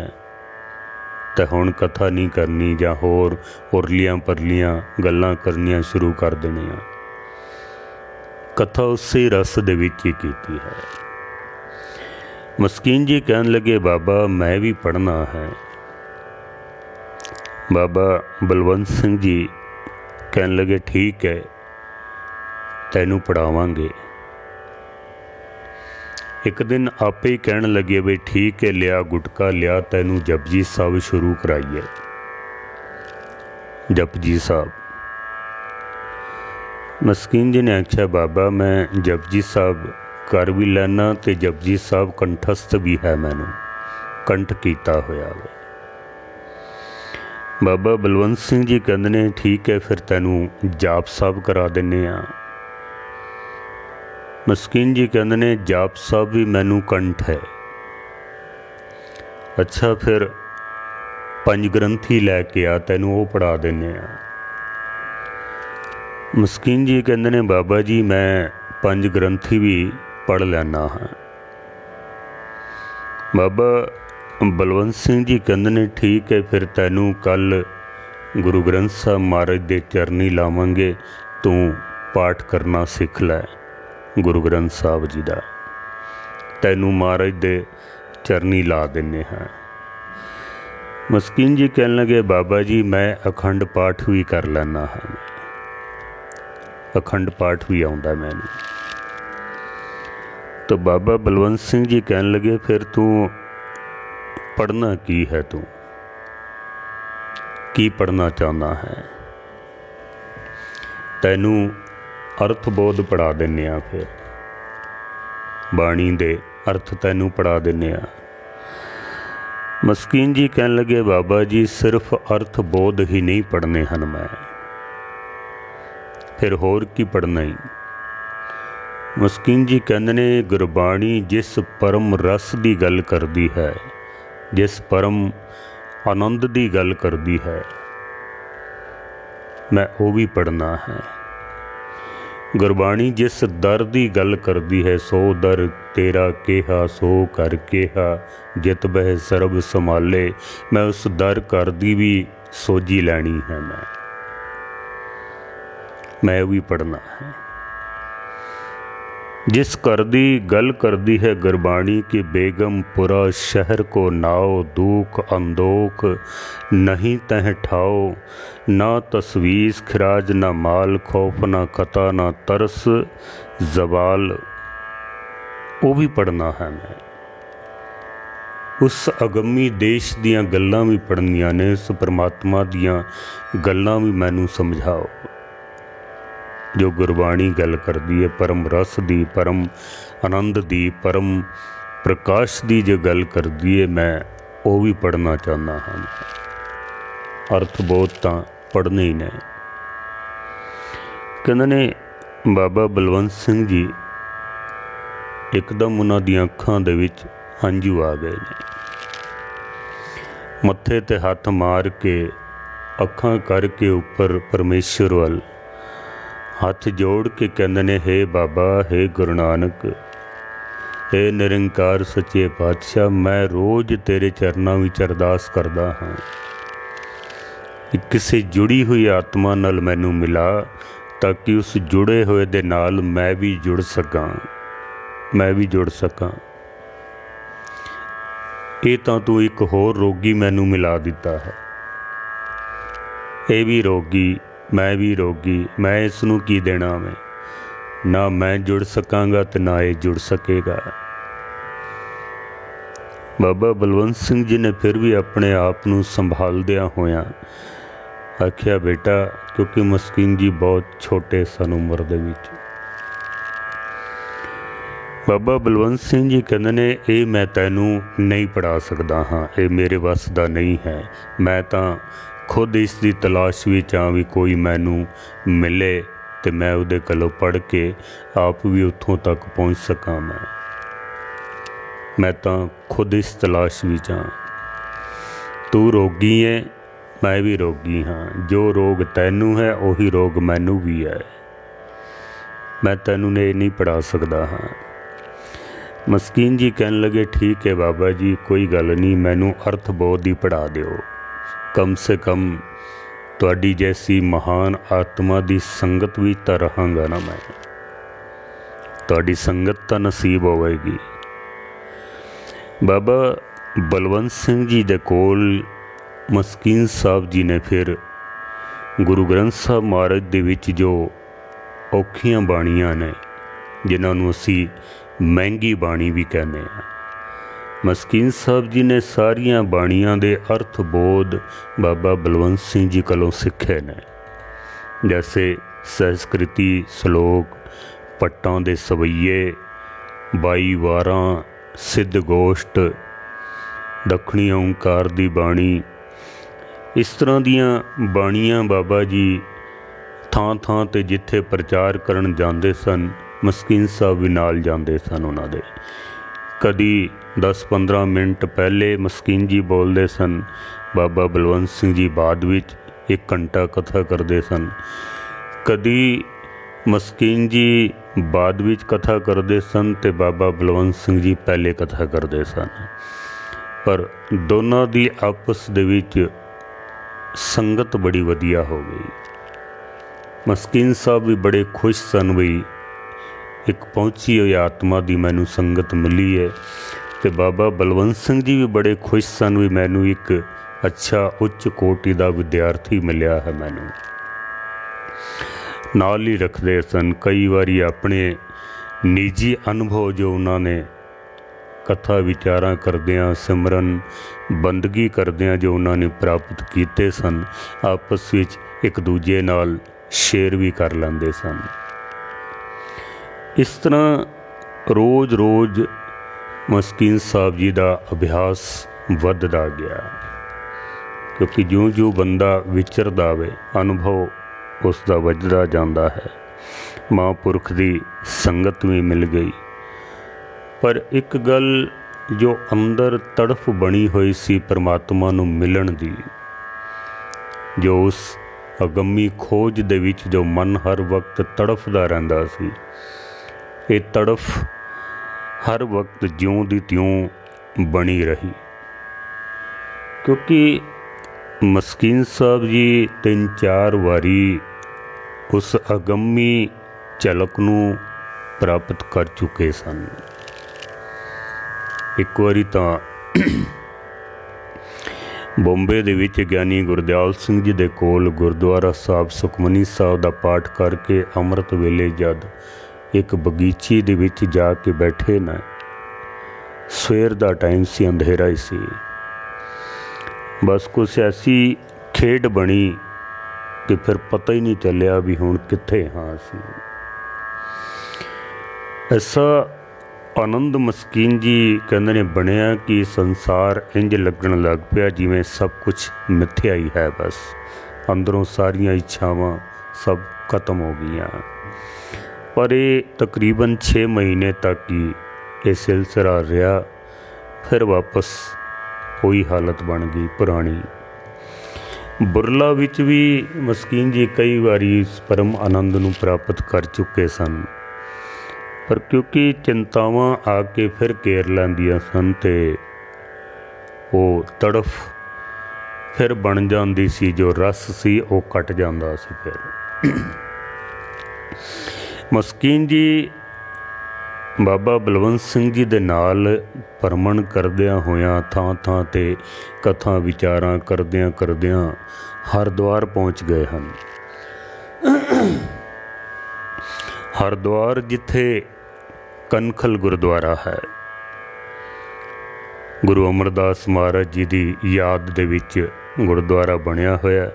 तो हुण कथा नहीं करनी जां होर उरलियां परलियां गल्लां करनियां शुरू कर देनियां। कथा उसे रस दे विच ही कीती है। मस्कीन जी कहन लगे बाबा मैं भी पढ़ना है। बाबा बलवंत सिंह जी कहन लगे ठीक है तैनू पढ़ावांगे। एक दिन आपे ही कहन लगे भी ठीक है लिया गुटका लिया तैनू जपजी साहब शुरू कराइए। जपजी साहब। मस्कीन जी ने आख्या बाबा मैं जपजी साहब कर भी लैना तो जपजी साहब कंठस्थ भी है, मैनू कंठ किया होया वे। बाबा बलवंत सिंह जी कहते ने ठीक है फिर तैनू जाप साहब करा देने आ। मस्कीन जी कहते ने जाप साहब भी मैनू कंठ है। अच्छा फिर पंज ग्रंथी लैके आ तैनू वो पढ़ा देने आ। मस्कीन जी कहते ने बाबा जी मैं पंज ग्रंथी भी पढ़ लैना हाँ। बाबा बलवंत सिंह जी कहते ने ठीक है फिर तैनू कल गुरु ग्रंथ साहब महाराज दे चरनी लावांगे, तू पाठ करना सिख लै गुरु ग्रंथ साहब जी का, तैनू महाराज दे चरनी ला देने हैं। मस्कीन जी कहन लगे बाबा जी मैं अखंड पाठ भी कर लैना हाँ, अखंड पाठ भी आउंदा मैनू। तो बाबा बलवंत सिंह जी कहन लगे फिर तू पढ़ना की है, तू की पढ़ना चाहना है? तैनू अर्थबोध पढ़ा देने आ, फिर बाणी दे अर्थ तैनू पढ़ा देने आ। मस्कीन जी कहन लगे बाबा जी सिर्फ अर्थबोध ही नहीं पढ़ने हैं मैं, फिर होर की पढ़ना ही? मस्कीन जी कहते ने गुरबाणी जिस परम रस की गल करती है, जिस परम आनंद की गल करती है, मैं वो भी पढ़ना है। गुरबाणी जिस दर की गल करती है, सो दर तेरा केहा सो कर केहा जित बह सरब संभाले, मैं उस दर कर दी भी सोजी लैनी है, मैं भी पढ़ना है। जिस कर दी गल करदी है गुरबाणी की बेगमपुरा शहर को नाओ, दूख अंदोख नहीं तह ठाओ, ना तस्वीस खिराज ना माल, खौफ ना कता ना तरस जवाल, वो भी पढ़ना है मैं। उस अगमी देश दियां गल्लां भी पढ़नियां ने, उस परमात्मा दियां गल्लां भी मैनू समझाओ जो गुरबाणी गल करती है, परम रस दी, परम आनंद दी, परम प्रकाश दी जो गल करती है, मैं वो भी पढ़ना चाहना हाँ। अर्थबोध तो पढ़ने ही ने। कहते ने बाबा बलवंत सिंह जी एकदम उन्हां दी अखां दे विच हंझू आ गए ने, मत्थे ते हथ मार के अखां करके उपर परमेश्वर वल हथ जोड़ के कहते ने हे बाबा, हे गुरु नानक, हे निरंकार सच्चे पातशाह, मैं रोज़ तेरे चरनां विच अरदास करदा हाँ कि किसी जुड़ी हुई आत्मा नाल मैनू मिला, ताकि उस जुड़े हुए दे नाल मैं भी जुड़ सकां, मैं भी जुड़ सकां। ये तां तू एक होर रोगी मैनू मिला दिता है, ये भी रोगी मैं भी रोगी, मैं इसनूं की देना मैं, ना मैं जुड़ सकांगा तो ना ये जुड़ सकेगा। बाबा बलवंत सिंह जी ने फिर भी अपने आप नूं संभालदिया होया आख्या बेटा, क्योंकि मस्कीन जी बहुत छोटे सन उम्र दे विच। बाबा बलवंत सिंह जी कहते ने ये मैं तैनू नहीं पढ़ा सकदा हाँ, ये मेरे वस दा नहीं है, मैं तां खुद इसकी तलाश विच हाँ भी कोई मैनू मिले तो मैं उहदे कोलों पढ़ के आप भी उत्थों तक पहुँच सकां। मैं तो खुद इस तलाश विच हाँ। तू रोगी है, मैं भी रोगी हाँ, जो रोग तैनू है उही रोग मैनू भी है, मैं तैनू ने नहीं पढ़ा सकदा हाँ। मस्कीन जी कहन लगे ठीक है बाबा जी कोई गल नहीं, मैनू अर्थबोध ही पढ़ा दिओ, कम से कम तुहाडी जैसी महान आत्मा की संगत भी तो रहांगा ना मैं, तुहाडी संगत तो नसीब होवेगी। बाबा बलवंत सिंह जी दे कोल मस्कीन साहब जी ने फिर गुरु ग्रंथ साहब महाराज दे विच जो औखियां बाणियां ने, जिन्हां नूं असीं महंगी बाणी भी कहने हैं, मस्कीन साहब जी ने सारियां बाणियां दे अर्थ बोध बाबा बलवंत सिंह जी कोलों सिखे ने। जैसे संस्कृति श्लोक, पट्टां दे सवैये, 22 वारां, सिद्ध गोष्ट, दखणी ओंकार दी बाणी, इस तरह दियां बाणियां बाबा जी थां थां ते जिथे प्रचार करन जांदे सन, मस्कीन साहब भी नाल जांदे सन उन्हां दे। कदी 10-15 मिनट पहले मस्कीन जी बोलते सन, बाबा बलवंत सिंह जी बाद विच 1 घंटा कथा करते सन। कदी मस्कीन जी बाद विच कथा करते सन ते बाबा बलवंत सिंह जी पहले कथा करते सन, पर दोनों दी आपस दे विच संगत बड़ी वधिया हो गई। मस्कीन साहब भी बड़े खुश सन भी एक पहुँची हुई आत्मा की मैनू संगत मिली है, तो बाबा बलवंत सिंह जी भी बड़े खुश सन भी मैनू एक अच्छा उच्च कोटि का विद्यार्थी मिलया है। मैनू नाल ही रखते सन। कई बारी अपने निजी अनुभव जो उन्होंने कथा विचारां करदियां, सिमरन बंदगी करदियां जो उन्होंने प्राप्त किए सन, आपस विच एक दूजे नाल शेयर भी कर लेंदे सन। इस तरह रोज़ रोज़ मस्कीन साहब जी का अभ्यास वधदा गया, क्योंकि ज्यों ज्यों बंदा विचरदा वे अनुभव उसका वधदा जांदा है। महापुरख की संगत भी मिल गई, पर एक गल जो अंदर तड़फ बनी हुई सी परमात्मा नूं मिलण दी, जो उस अगम्मी खोज दे विच जो मन हर वक्त तड़फदा रहिंदा सी, ये तड़फ हर वक्त ज्यों दी त्यों बनी रही। क्योंकि मस्कीन साहब जी 3-4 वारी उस अगम्मी झलक नूं प्राप्त कर चुके सन। एक बारी तां बॉम्बे दे विच ज्ञानी गुरदयाल सिंह जी दे कोल गुरुद्वारा साहब सुखमनी साहब दा पाठ करके अमृत वेले जद एक बगीची दे विच जाके बैठे न, सवेर दा टाइम सी, अंधेरा ही सी, बस कुछ ऐसी खेड बनी कि फिर पता ही नहीं चलिया भी हुण कित्थे हाँ सी। ऐसा आनंद मस्कीन जी कहते ने बनया कि संसार इंज लगन लग पिया जिमें सब कुछ मिथ्या ही है, बस अंदरों सारिया इच्छावां सब खत्म हो गईयां। पर ये तकरीबन 6 महीने तक ही ये सिलसिला रहा, फिर वापस वही हालत बन गई पुरानी। बुरला विच भी मस्कीन जी कई बारी इस परम आनंद नूं प्राप्त कर चुके सन, पर क्योंकि चिंतावां आके फिर घेर लैंदियां सन ते वो तड़फ फिर बन जाती सी, जो रस सी वो कट जाता सी। फिर मस्कीन जी बाबा बलवंत सिंह जी दे नाल भरमण करदियां होयां थां थां ते कथा विचारां करदियां करदियां हरिद्वार पहुँच गए हैं। हरिद्वार जिथे कनखल गुरुद्वारा है, गुरु अमरदास महाराज जी की याद दे विच गुरुद्वारा बनया होया।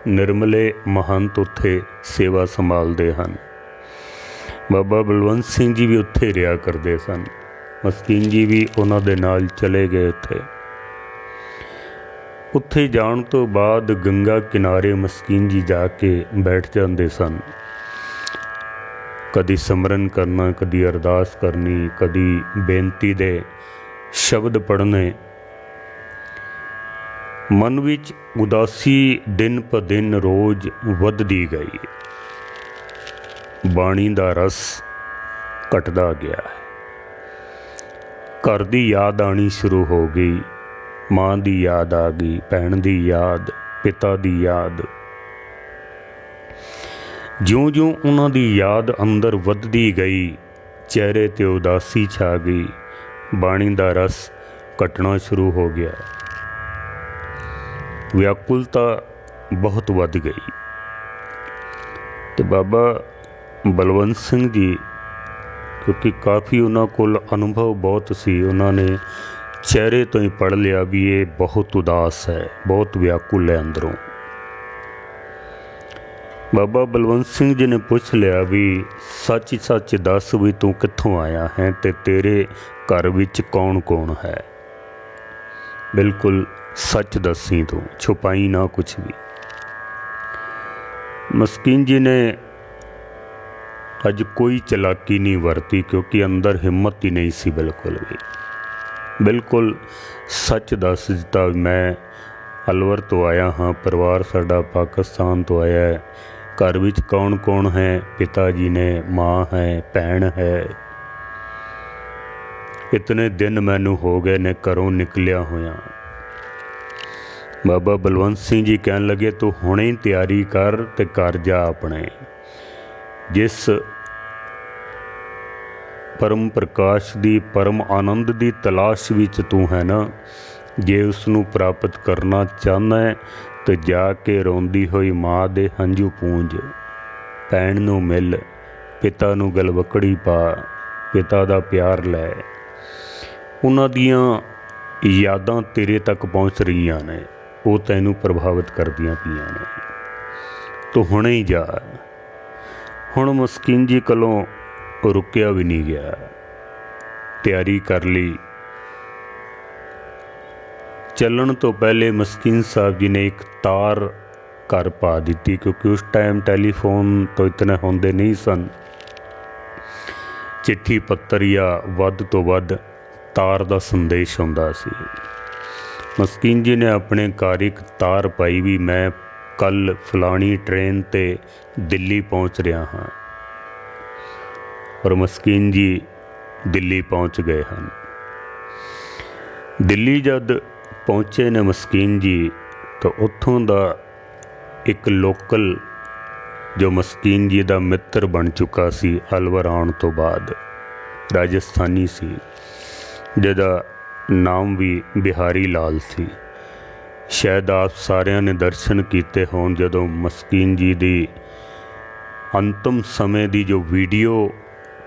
निर्मले महंत उत्थे सेवा संभालते हैं। बाबा बलवंत सिंह जी भी उत्थे रहा करते सन, मस्कीन जी भी उन्हां दे नाल चले गए। उत्थे जाण तो बाद गंगा किनारे मस्कीन जी जाके बैठ जाते सन। कदी सिमरन करना, कदी अरदास करनी, कदी बेनती दे शब्द पढ़ने। मन विच उदासी दिन प दिन रोज वधदी गई, बाणी दा रस घटदा गया। घर दी याद आनी शुरू हो गई, माँ दी याद आ गई, भैन दी याद, पिता दी याद। ज्यों-ज्यों उन्हां दी याद अंदर वधदी गई, चेहरे ते उदासी छा गई, बाणी दा रस घटना शुरू हो गया, व्याकुलता बहुत वध गई। तो बाबा बलवंत सिंह जी, क्योंकि काफ़ी उन्हां कोल अनुभव बहुत सी, उन्होंने चेहरे तो ही पढ़ लिया भी ये बहुत उदास है, बहुत व्याकुल है अंदरों। बाबा बलवंत सिंह जी ने पूछ लिया भी सच सच दस भी तू कित्थों आया है ते तेरे घर विच कौन कौन है। बिल्कुल सच दसी तू, छुपाई ना कुछ भी। मस्कीन जी ने अज कोई चलाकी नहीं वरती, क्योंकि अंदर हिम्मत ही नहीं सी बिल्कुल भी। बिल्कुल सच दस दिता, मैं अलवर तो आया हाँ, परिवार साडा पाकिस्तान तो आया है, घर विच कौन कौन है, पिता जी ने, माँ है, भैन है, इतने दिन मैनू हो गए ने घरों निकलिया होया। बाबा बलवंत सिंह जी कहन लगे तू हुणे ही तैयारी कर ते घर जा अपने, जिस परम प्रकाश दी, परम आनंद दी तलाश विच तू है ना, जे उसनू प्राप्त करना चाहना है तो जाके रोंदी हुई माँ दे हंझू पूंज, भैन नू मिल, पिता नू गलवकड़ी पा, पिता दा प्यार लै। उन्हां दियां यादां तेरे तक पहुँच रहीआं ने, वो तैनू प्रभावित करदियां पईआं ने, तो हुणे ही जा। हुण मस्कीन जी कोलों रुकिया भी नहीं गया, तैयारी कर ली। चलण तो पहले मस्कीन साहब जी ने एक तार घर पा दी, क्योंकि उस टाइम टैलीफोन तो इतने होंदे नहीं सन, चिट्ठी पत्तर या वध तो वध तार दा संदेश हुंदा सी। मस्कीन जी ने अपने घर एक तार पाई भी मैं कल फलानी ट्रेन ते दिल्ली पहुँच रहा हाँ, और मस्कीन जी दिल्ली पहुँच गए हैं। दिल्ली जद पहुँचे ने मस्कीन जी, तो उत्थों दा एक लोकल जो मस्कीन जी दा मित्र बन चुका सी अलवर आउण तो बाद, राजस्थानी सी, जिहदा नाम भी बिहारी लाल सी। शायद आप सारिਆਂ ने दर्शन किए होण जदों मस्कीन जी दी अंतिम समय दी जो वीडियो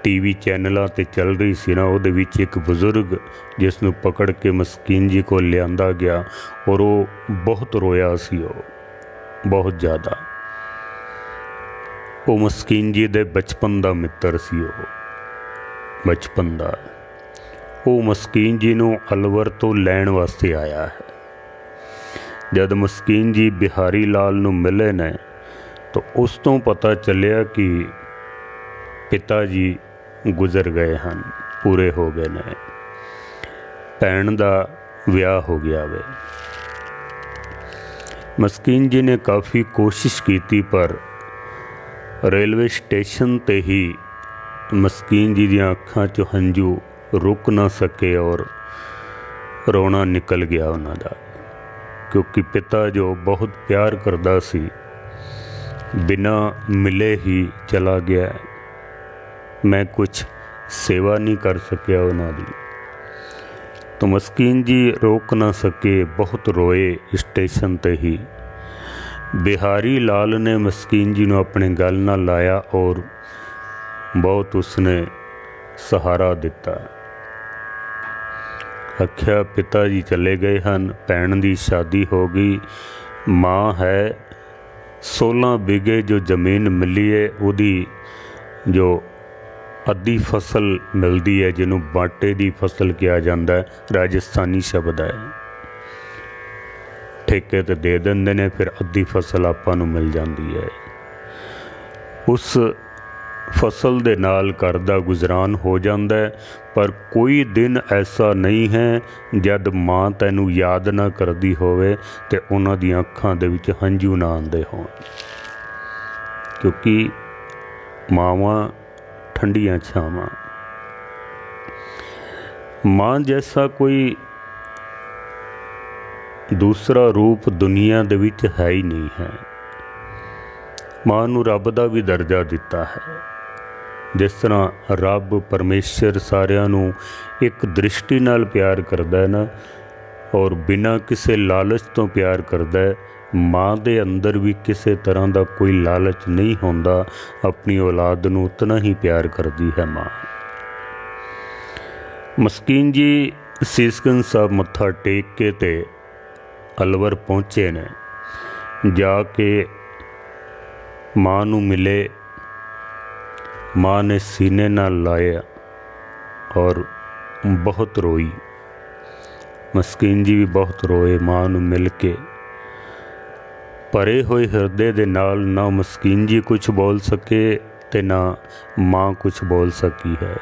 टीवी चैनलों ते चल रही सी ना, उहदे विच एक बजुर्ग जिसनूं पकड़ के मस्कीन जी को लिआंदा गया, और वो बहुत रोया सी, बहुत ज़्यादा। वो मस्कीन जी दे बचपन दा मित्र सी, वो बचपन दा। वो मस्कीन जी नूं अलवर तो लैण वास्ते आया है। जद मस्कीन जी बिहारी लाल नूं मिले ने, तो उस तो पता चलिया कि पिता जी गुजर गए हैं, पूरे हो गए ने, भैन दा विआह हो गया वे। मस्कीन जी ने काफ़ी कोशिश की, पर रेलवे स्टेशन ते ही मस्कीन जी दियां अखां चों हंझू रुक ना सके और रोना निकल गया उन्हां दा, क्योंकि पिता जो बहुत प्यार करदा सी, बिना मिले ही चला गया। मैं कुछ सेवा नहीं कर सकिया उन्हां दी। तो मस्कीन जी रोक ना सके, बहुत रोए स्टेशन ते ही। बिहारी लाल ने मस्कीन जी नूं अपने गल नाल लाया और बहुत उसने सहारा दिता। आख्या पिता जी चले गए हैं, भैन दी शादी हो गई, माँ है, 16 बीघे जो ज़मीन मिली है, उहदी जो अद्धी फसल मिलती है, जिन्हों बाटे की फसल किया जाता है, राजस्थानी शब्द है, ठेके ते दे देंदे ने, फिर अद्धी फसल आपां नूं मिल जाती है। उस फसल दे नाल घर दा गुजरान हो जाता है, पर कोई दिन ऐसा नहीं है जद माँ तैनूं याद ना करदी होवे ते उन्हां दी अखां दे विच हंझू ना आंदे होण, क्योंकि मावां ठंडियां छावां। माँ जैसा कोई दूसरा रूप दुनिया दे विच है ही नहीं है। मां नूं रब दा भी दर्जा दिता है। जिस तरह रब परमेश्वर सारिਆਂ ਨੂੰ एक दृष्टि नाल प्यार करदा है ना, और बिना किसी लालच तो प्यार करदा है, माँ दे अंदर भी किसी तरह का कोई लालच नहीं होंदा, अपनी औलाद नूं उतना ही प्यार करती है माँ। मस्कीन जी सीसगंज साहब मत्था टेक के ते अलवर पहुँचे ने। जाके माँ नूं मिले, माँ ने सीने नाल लाया और बहुत रोई। मस्कीन जी भी बहुत रोए माँ नूं मिल के। भरे हुए हिरदे दे नाल ना मस्कीन जी कुछ बोल सके ते ना माँ कुछ बोल सकी है।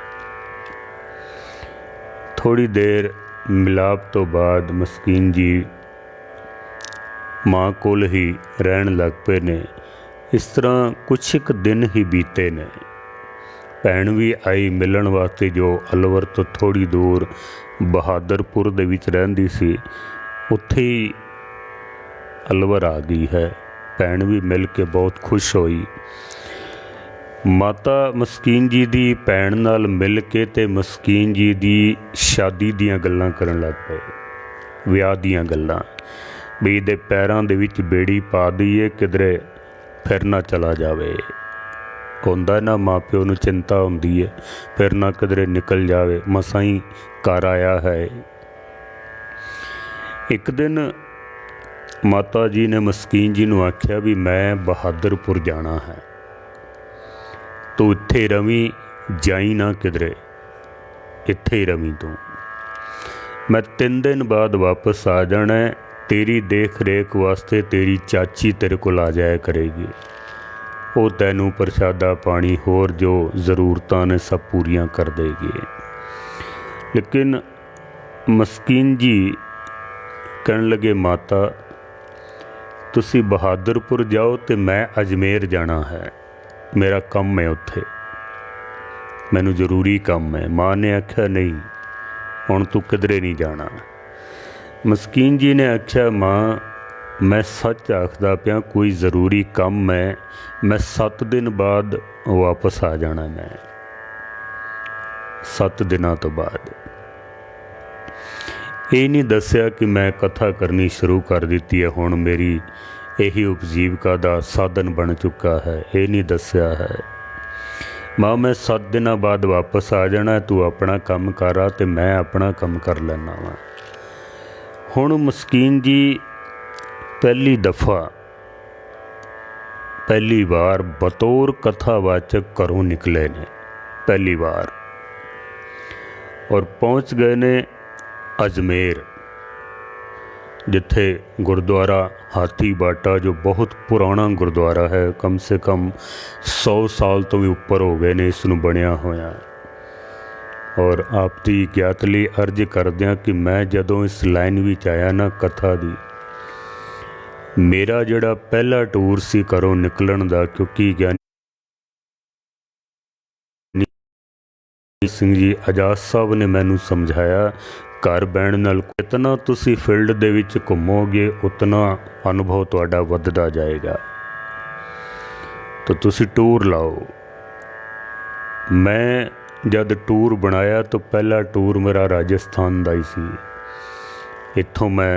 थोड़ी देर मिलाप तो बाद मस्कीन जी माँ कोल ही रहन लग पे ने। इस तरह कुछ एक दिन ही बीते ने। भैन भी आई मिलन वास्ते, जो अलवर तो थोड़ी दूर बहादुरपुर दे विच रहिंदी सी, उत्थे ही अलवर आ गई है। भैन भी मिल के बहुत खुश होई। माता मस्कीन जी दी भैन नाल मिल के ते मस्कीन जी दी शादी दियां गल्लां करन लग पे, विआह दियां गल्लां, भी दे पैरां दे विच बेड़ी पा दईए, किधरे फिर ना चला जावे। होंदा ना माँ प्यो नूं चिंता होंदी है, फिर ना किधरे निकल जावे, मसां ही घर आया है। एक दिन माता जी ने मस्कीन जी नूं आख्या भी मैं बहादुरपुर जाना है, तू इत्थे रवी, जाई ना किधरे, इत्थे ही रवी तू। मैं 3 दिन बाद वापस आ जाना है, तेरी देख रेख वास्ते तेरी चाची तेरे कोल आ जाया करेगी। वो तैनू प्रशादा पानी होर जो ज़रूरतां ने सब पूरियां कर देगी। लेकिन मस्कीन जी कहन लगे, माता तुसी बहादुरपुर जाओ तो मैं अजमेर जाना है, मेरा काम है उत्थे, मैनू जरूरी काम है। माँ ने आख्या नहीं, हुण तू किधरे नहीं जाना। मस्कीन जी ने आख्या, माँ मैं सच आखदा पिया, कोई ज़रूरी काम है, मैं 7 दिन बाद वापस आ जाना। मैं 7 दिनों तो बाद। ये नहीं दस्या कि मैं कथा करनी शुरू कर दी है, हुण मेरी यही उपजीविका का साधन बन चुका है, ये नहीं दस्या है। माँ मैं 7 दिनों बाद वापस आ जाना, तू अपना काम कर आ ते मैं अपना काम कर लेना वा। हुण मस्कीन जी पहली दफ़ा पहली बार बतौर कथावाचक घरों निकले ने, पहली बार, और पहुँच गए ने अजमेर, जिथे गुरुद्वारा हाथी बाटा, जो बहुत पुराना गुरुद्वारा है, कम से कम 100 साल तो भी ऊपर हो गए ने इसनूं बनिया होया। और आप दी ज्ञात लई अर्ज करदियां कि मैं जदों इस लाइन विच आया ना कथा दी, मेरा जिहड़ा पहला टूर सी घरों निकलण दा, क्योंकि ज्ञानी सिंह जी आजाद साहब ने मैनू समझाया, घर बहन नाल जितना तुसी फील्ड दे विच घुमोगे उतना अनुभव तुहाडा वधदा जाएगा, तो तुसी टूर लाओ। मैं जब टूर बनाया तो पहला टूर मेरा राजस्थान का ही सी। इत्थों मैं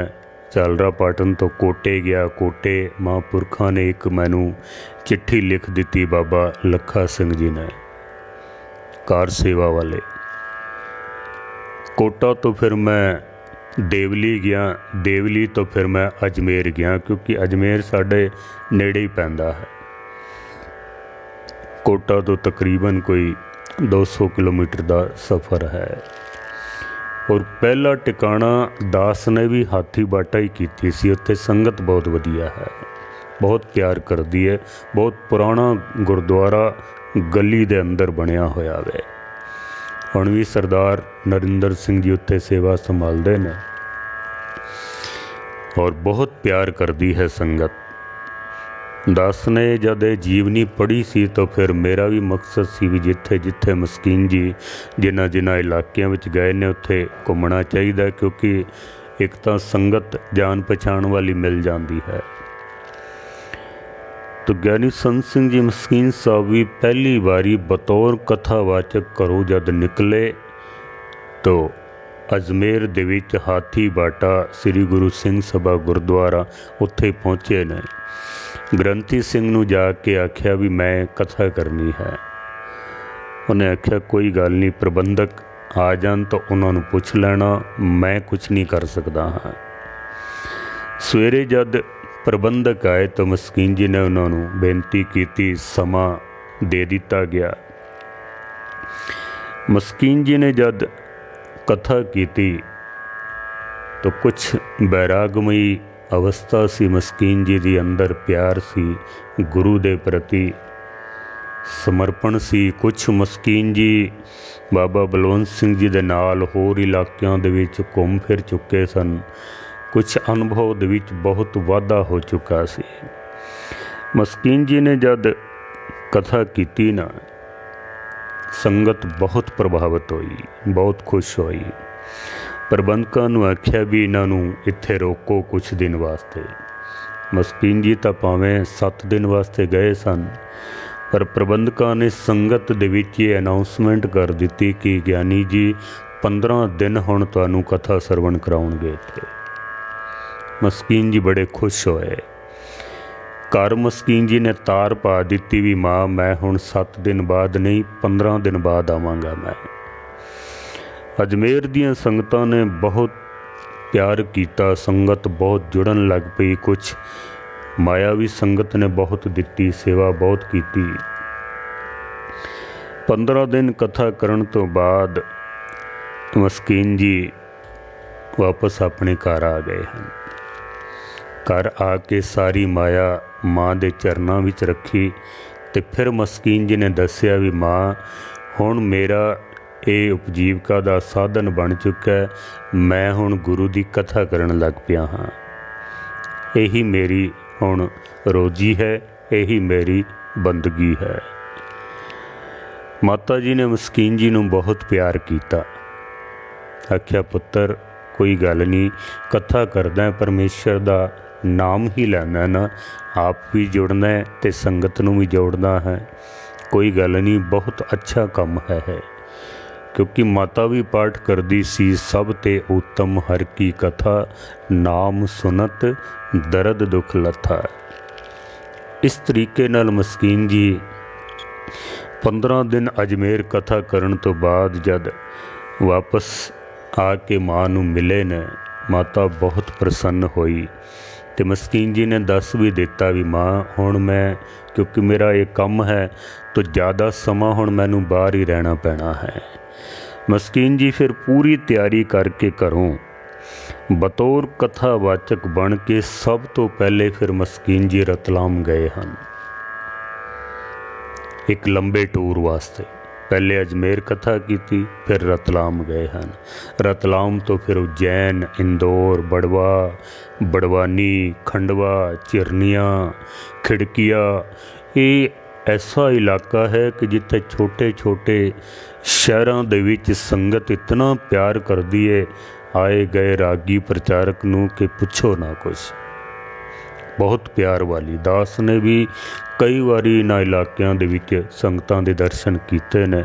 झालरा पाटन तो कोटे गया। कोटे महापुरखा ने एक मैनू चिट्ठी लिख दी, बाबा लखा सिंह जी ने, कार सेवा वाले। कोटा तो फिर मैं देवली गया, देवली तो फिर मैं अजमेर गया, क्योंकि अजमेर साढ़े नेड़े ही पैंदा है। कोटा तो तकरीबन कोई 200 किलोमीटर का सफ़र है। और पहला टिकाणा दास ने भी हाथी बाटा ही की सी। उत्थे संगत बहुत वधिया है, बहुत प्यार करती है। बहुत पुराना गुरुद्वारा गली दे अंदर बनया होया है। हुण भी सरदार नरिंदर सिंह जी उत्थे सेवा संभालते हैं और बहुत प्यार करती है संगत। दास ने जब जीवनी पढ़ी सी तो फिर मेरा भी मकसद सी भी जिथे जिथे मस्कीन जी जिन्हां जिन्हां इलाकिਆਂ ਵਿੱਚ गए ने उत्थे घूमना चाहिए, क्योंकि एक तो संगत जान पहचान वाली मिल जाती है। तो ज्ञानी संत सिंह जी मस्कीन साहब भी पहली बारी बतौर कथावाचक घरों जद निकले तो अजमेर दे विच हाथी बाटा श्री गुरु सिंह सभा गुरुद्वारा उत्थे पहुँचे ने। ग्रंथी सिंह नूं जाके आख्या भी मैं कथा करनी है। उन्हें आख्या कोई गल नहीं, प्रबंधक आ जान तो उन्होंने पूछ लेना, मैं कुछ नहीं कर सकता हाँ। सवेरे जद प्रबंधक आए तो मस्कीन जी ने उन्होंने बेनती की, समा दे दिता गया। मस्कीन जी ने जद कथा की तो कुछ बैरागमई अवस्था सी मस्कीन जी दी अंदर, प्यार सी गुरु दे प्रति, समर्पण सी। कुछ मस्कीन जी बाबा बलवंत सिंह जी दे नाल होर इलाकिਆਂ ਦੇ ਵਿੱਚ घूम फिर चुके सन। कुछ अनुभव दे विच बहुत वाधा हो चुका सी। मस्कीन जी ने जद कथा की ना, संगत बहुत प्रभावित हुई, बहुत खुश हुई। प्रबंधकां नूं आख्या भी इन्हां नूं इत्थे रोको कुछ दिन वास्ते। मस्कीन जी तां भावें 7 दिन वास्ते गए सन, पर प्रबंधकां ने संगत दे विच ये अनाउंसमेंट कर दी कि ज्ञानी जी 15 दिन हुण तुहानूं कथा सरवण कराउणगे इत्थे। मस्कीन जी बड़े खुश होए। घर मस्कीन जी ने तार पा दी भी माँ मैं हुण 7 दिन बाद नहीं 15 दिन बाद आवांगा मैं। अजमेर दियां संगतां ने बहुत प्यार किया, संगत बहुत जुड़न लग पई। कुछ मायावी संगत ने बहुत दिती, सेवा बहुत की। 15 दिन कथा करन तो बाद मस्कीन जी वापस अपने घर आ गए हैं। घर आके सारी माया माँ दे चरनां विच रखी ते फिर मस्कीन जी ने दस्सिया भी माँ हुण मेरा ये उपजीविका का साधन बन चुका है, मैं हुण गुरु की कथा करन लग पिया हाँ। यही मेरी हुण रोजी है, यही मेरी बंदगी है। माता जी ने मस्कीन जी नूं बहुत प्यार किया। आख्या पुत्र कोई गल नहीं, कथा करदा परमेश्वर का नाम ही लैना ना, आप भी जुड़ना है ते संगत नूं भी जोड़ना है। कोई गल नहीं, बहुत अच्छा काम है। क्योंकि माता भी पाठ करदी सी, सब ते उत्तम हर की कथा, नाम सुनत दर्द दुख लथा। इस तरीके नाल मस्कीन जी 15 दिन अजमेर कथा करन तो बाद जद वापस आके माँ नूं मिले ने, माता बहुत प्रसन्न होई ते मस्कीन जी ने दस भी दिता भी माँ हुण मैं, क्योंकि मेरा ये काम है तो ज़्यादा समा हुण मैनूं बाहर ही रहना पैना है। मस्कीन जी फिर पूरी तैयारी करके घरों बतौर कथावाचक बन के सब तो पहले फिर मस्कीन जी रतलाम गए हैं एक लंबे टूर वास्ते। पहले अजमेर कथा की थी, फिर रतलाम गए हैं। रतलाम तो फिर उज्जैन, इंदौर, बड़वा, बड़वानी, खंडवा, चिरनिया, खिड़किया, ये ऐसा इलाका है कि जिथे छोटे छोटे शहरों दे विच संगत इतना प्यार करदी है आए गए रागी प्रचारक नूं कि पुछो ना कुछ। बहुत प्यार वाली। दास ने भी कई बारी इन्हां इलाकिਆਂ ਦੇ ਵਿੱਚ ਸੰਗਤਾਂ ਦੇ दर्शन ਕੀਤੇ ਨੇ।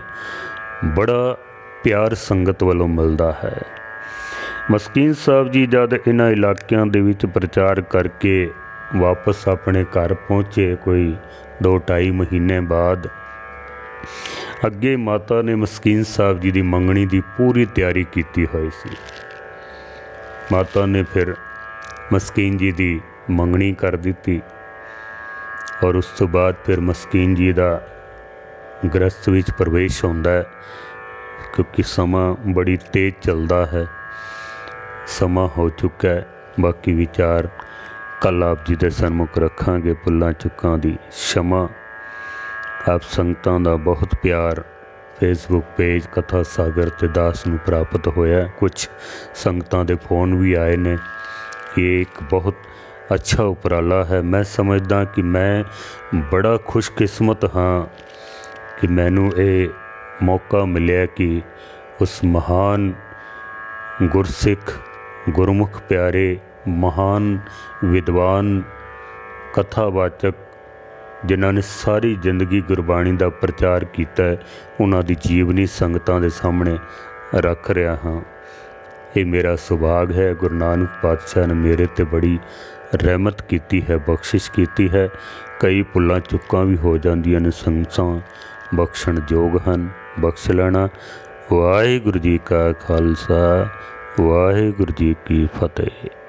बड़ा प्यार संगत वालों मिलता है। मस्कीन साहब जी जद इन्हां इलाकिਆਂ ਦੇ ਵਿੱਚ प्रचार करके वापस अपने घर पहुँचे कोई 2-2.5 महीने बाद, अगे माता ने मस्कीन साहब जी की मंगनी की पूरी तैयारी की हुई सी। माता ने फिर मस्कीन जी की मंगनी कर दी और उस तो बाद फिर मस्कीन जी का गृहस्थ विच प्रवेश होंदा है, क्योंकि समा बड़ी तेज चलता है। समा हो चुका है। बाकी विचार कल आप जी के सन्मुख रखांगे। भुल्लां चुकां दी क्षमा। आप संगतां दा बहुत प्यार फेसबुक पेज कथा सागर ते दास नूं प्राप्त होया। कुछ संगतां दे फोन भी आए ने। ये एक बहुत अच्छा उपराला है। मैं समझदा कि मैं बड़ा खुशकिस्मत हाँ कि मैनू ये मौका मिले कि उस महान गुरसिख गुरमुख प्यारे महान विद्वान कथावाचक जिन्हों ने सारी जिंदगी गुरबाणी का प्रचार किया है, उन्हों की जीवनी संगतां दे सामने रख रहा हाँ। ये मेरा सुभाग है। गुरु नानक पातशाह ने मेरे ते बड़ी रहमत की है, बख्शिश की है। कई भुल्लां चुक्कां भी हो जांदियां ने, संगतां बख्शण योग हन, बख्श लेना। वाहिगुरू जी का खालसा, वाहिगुरू जी की फतेह।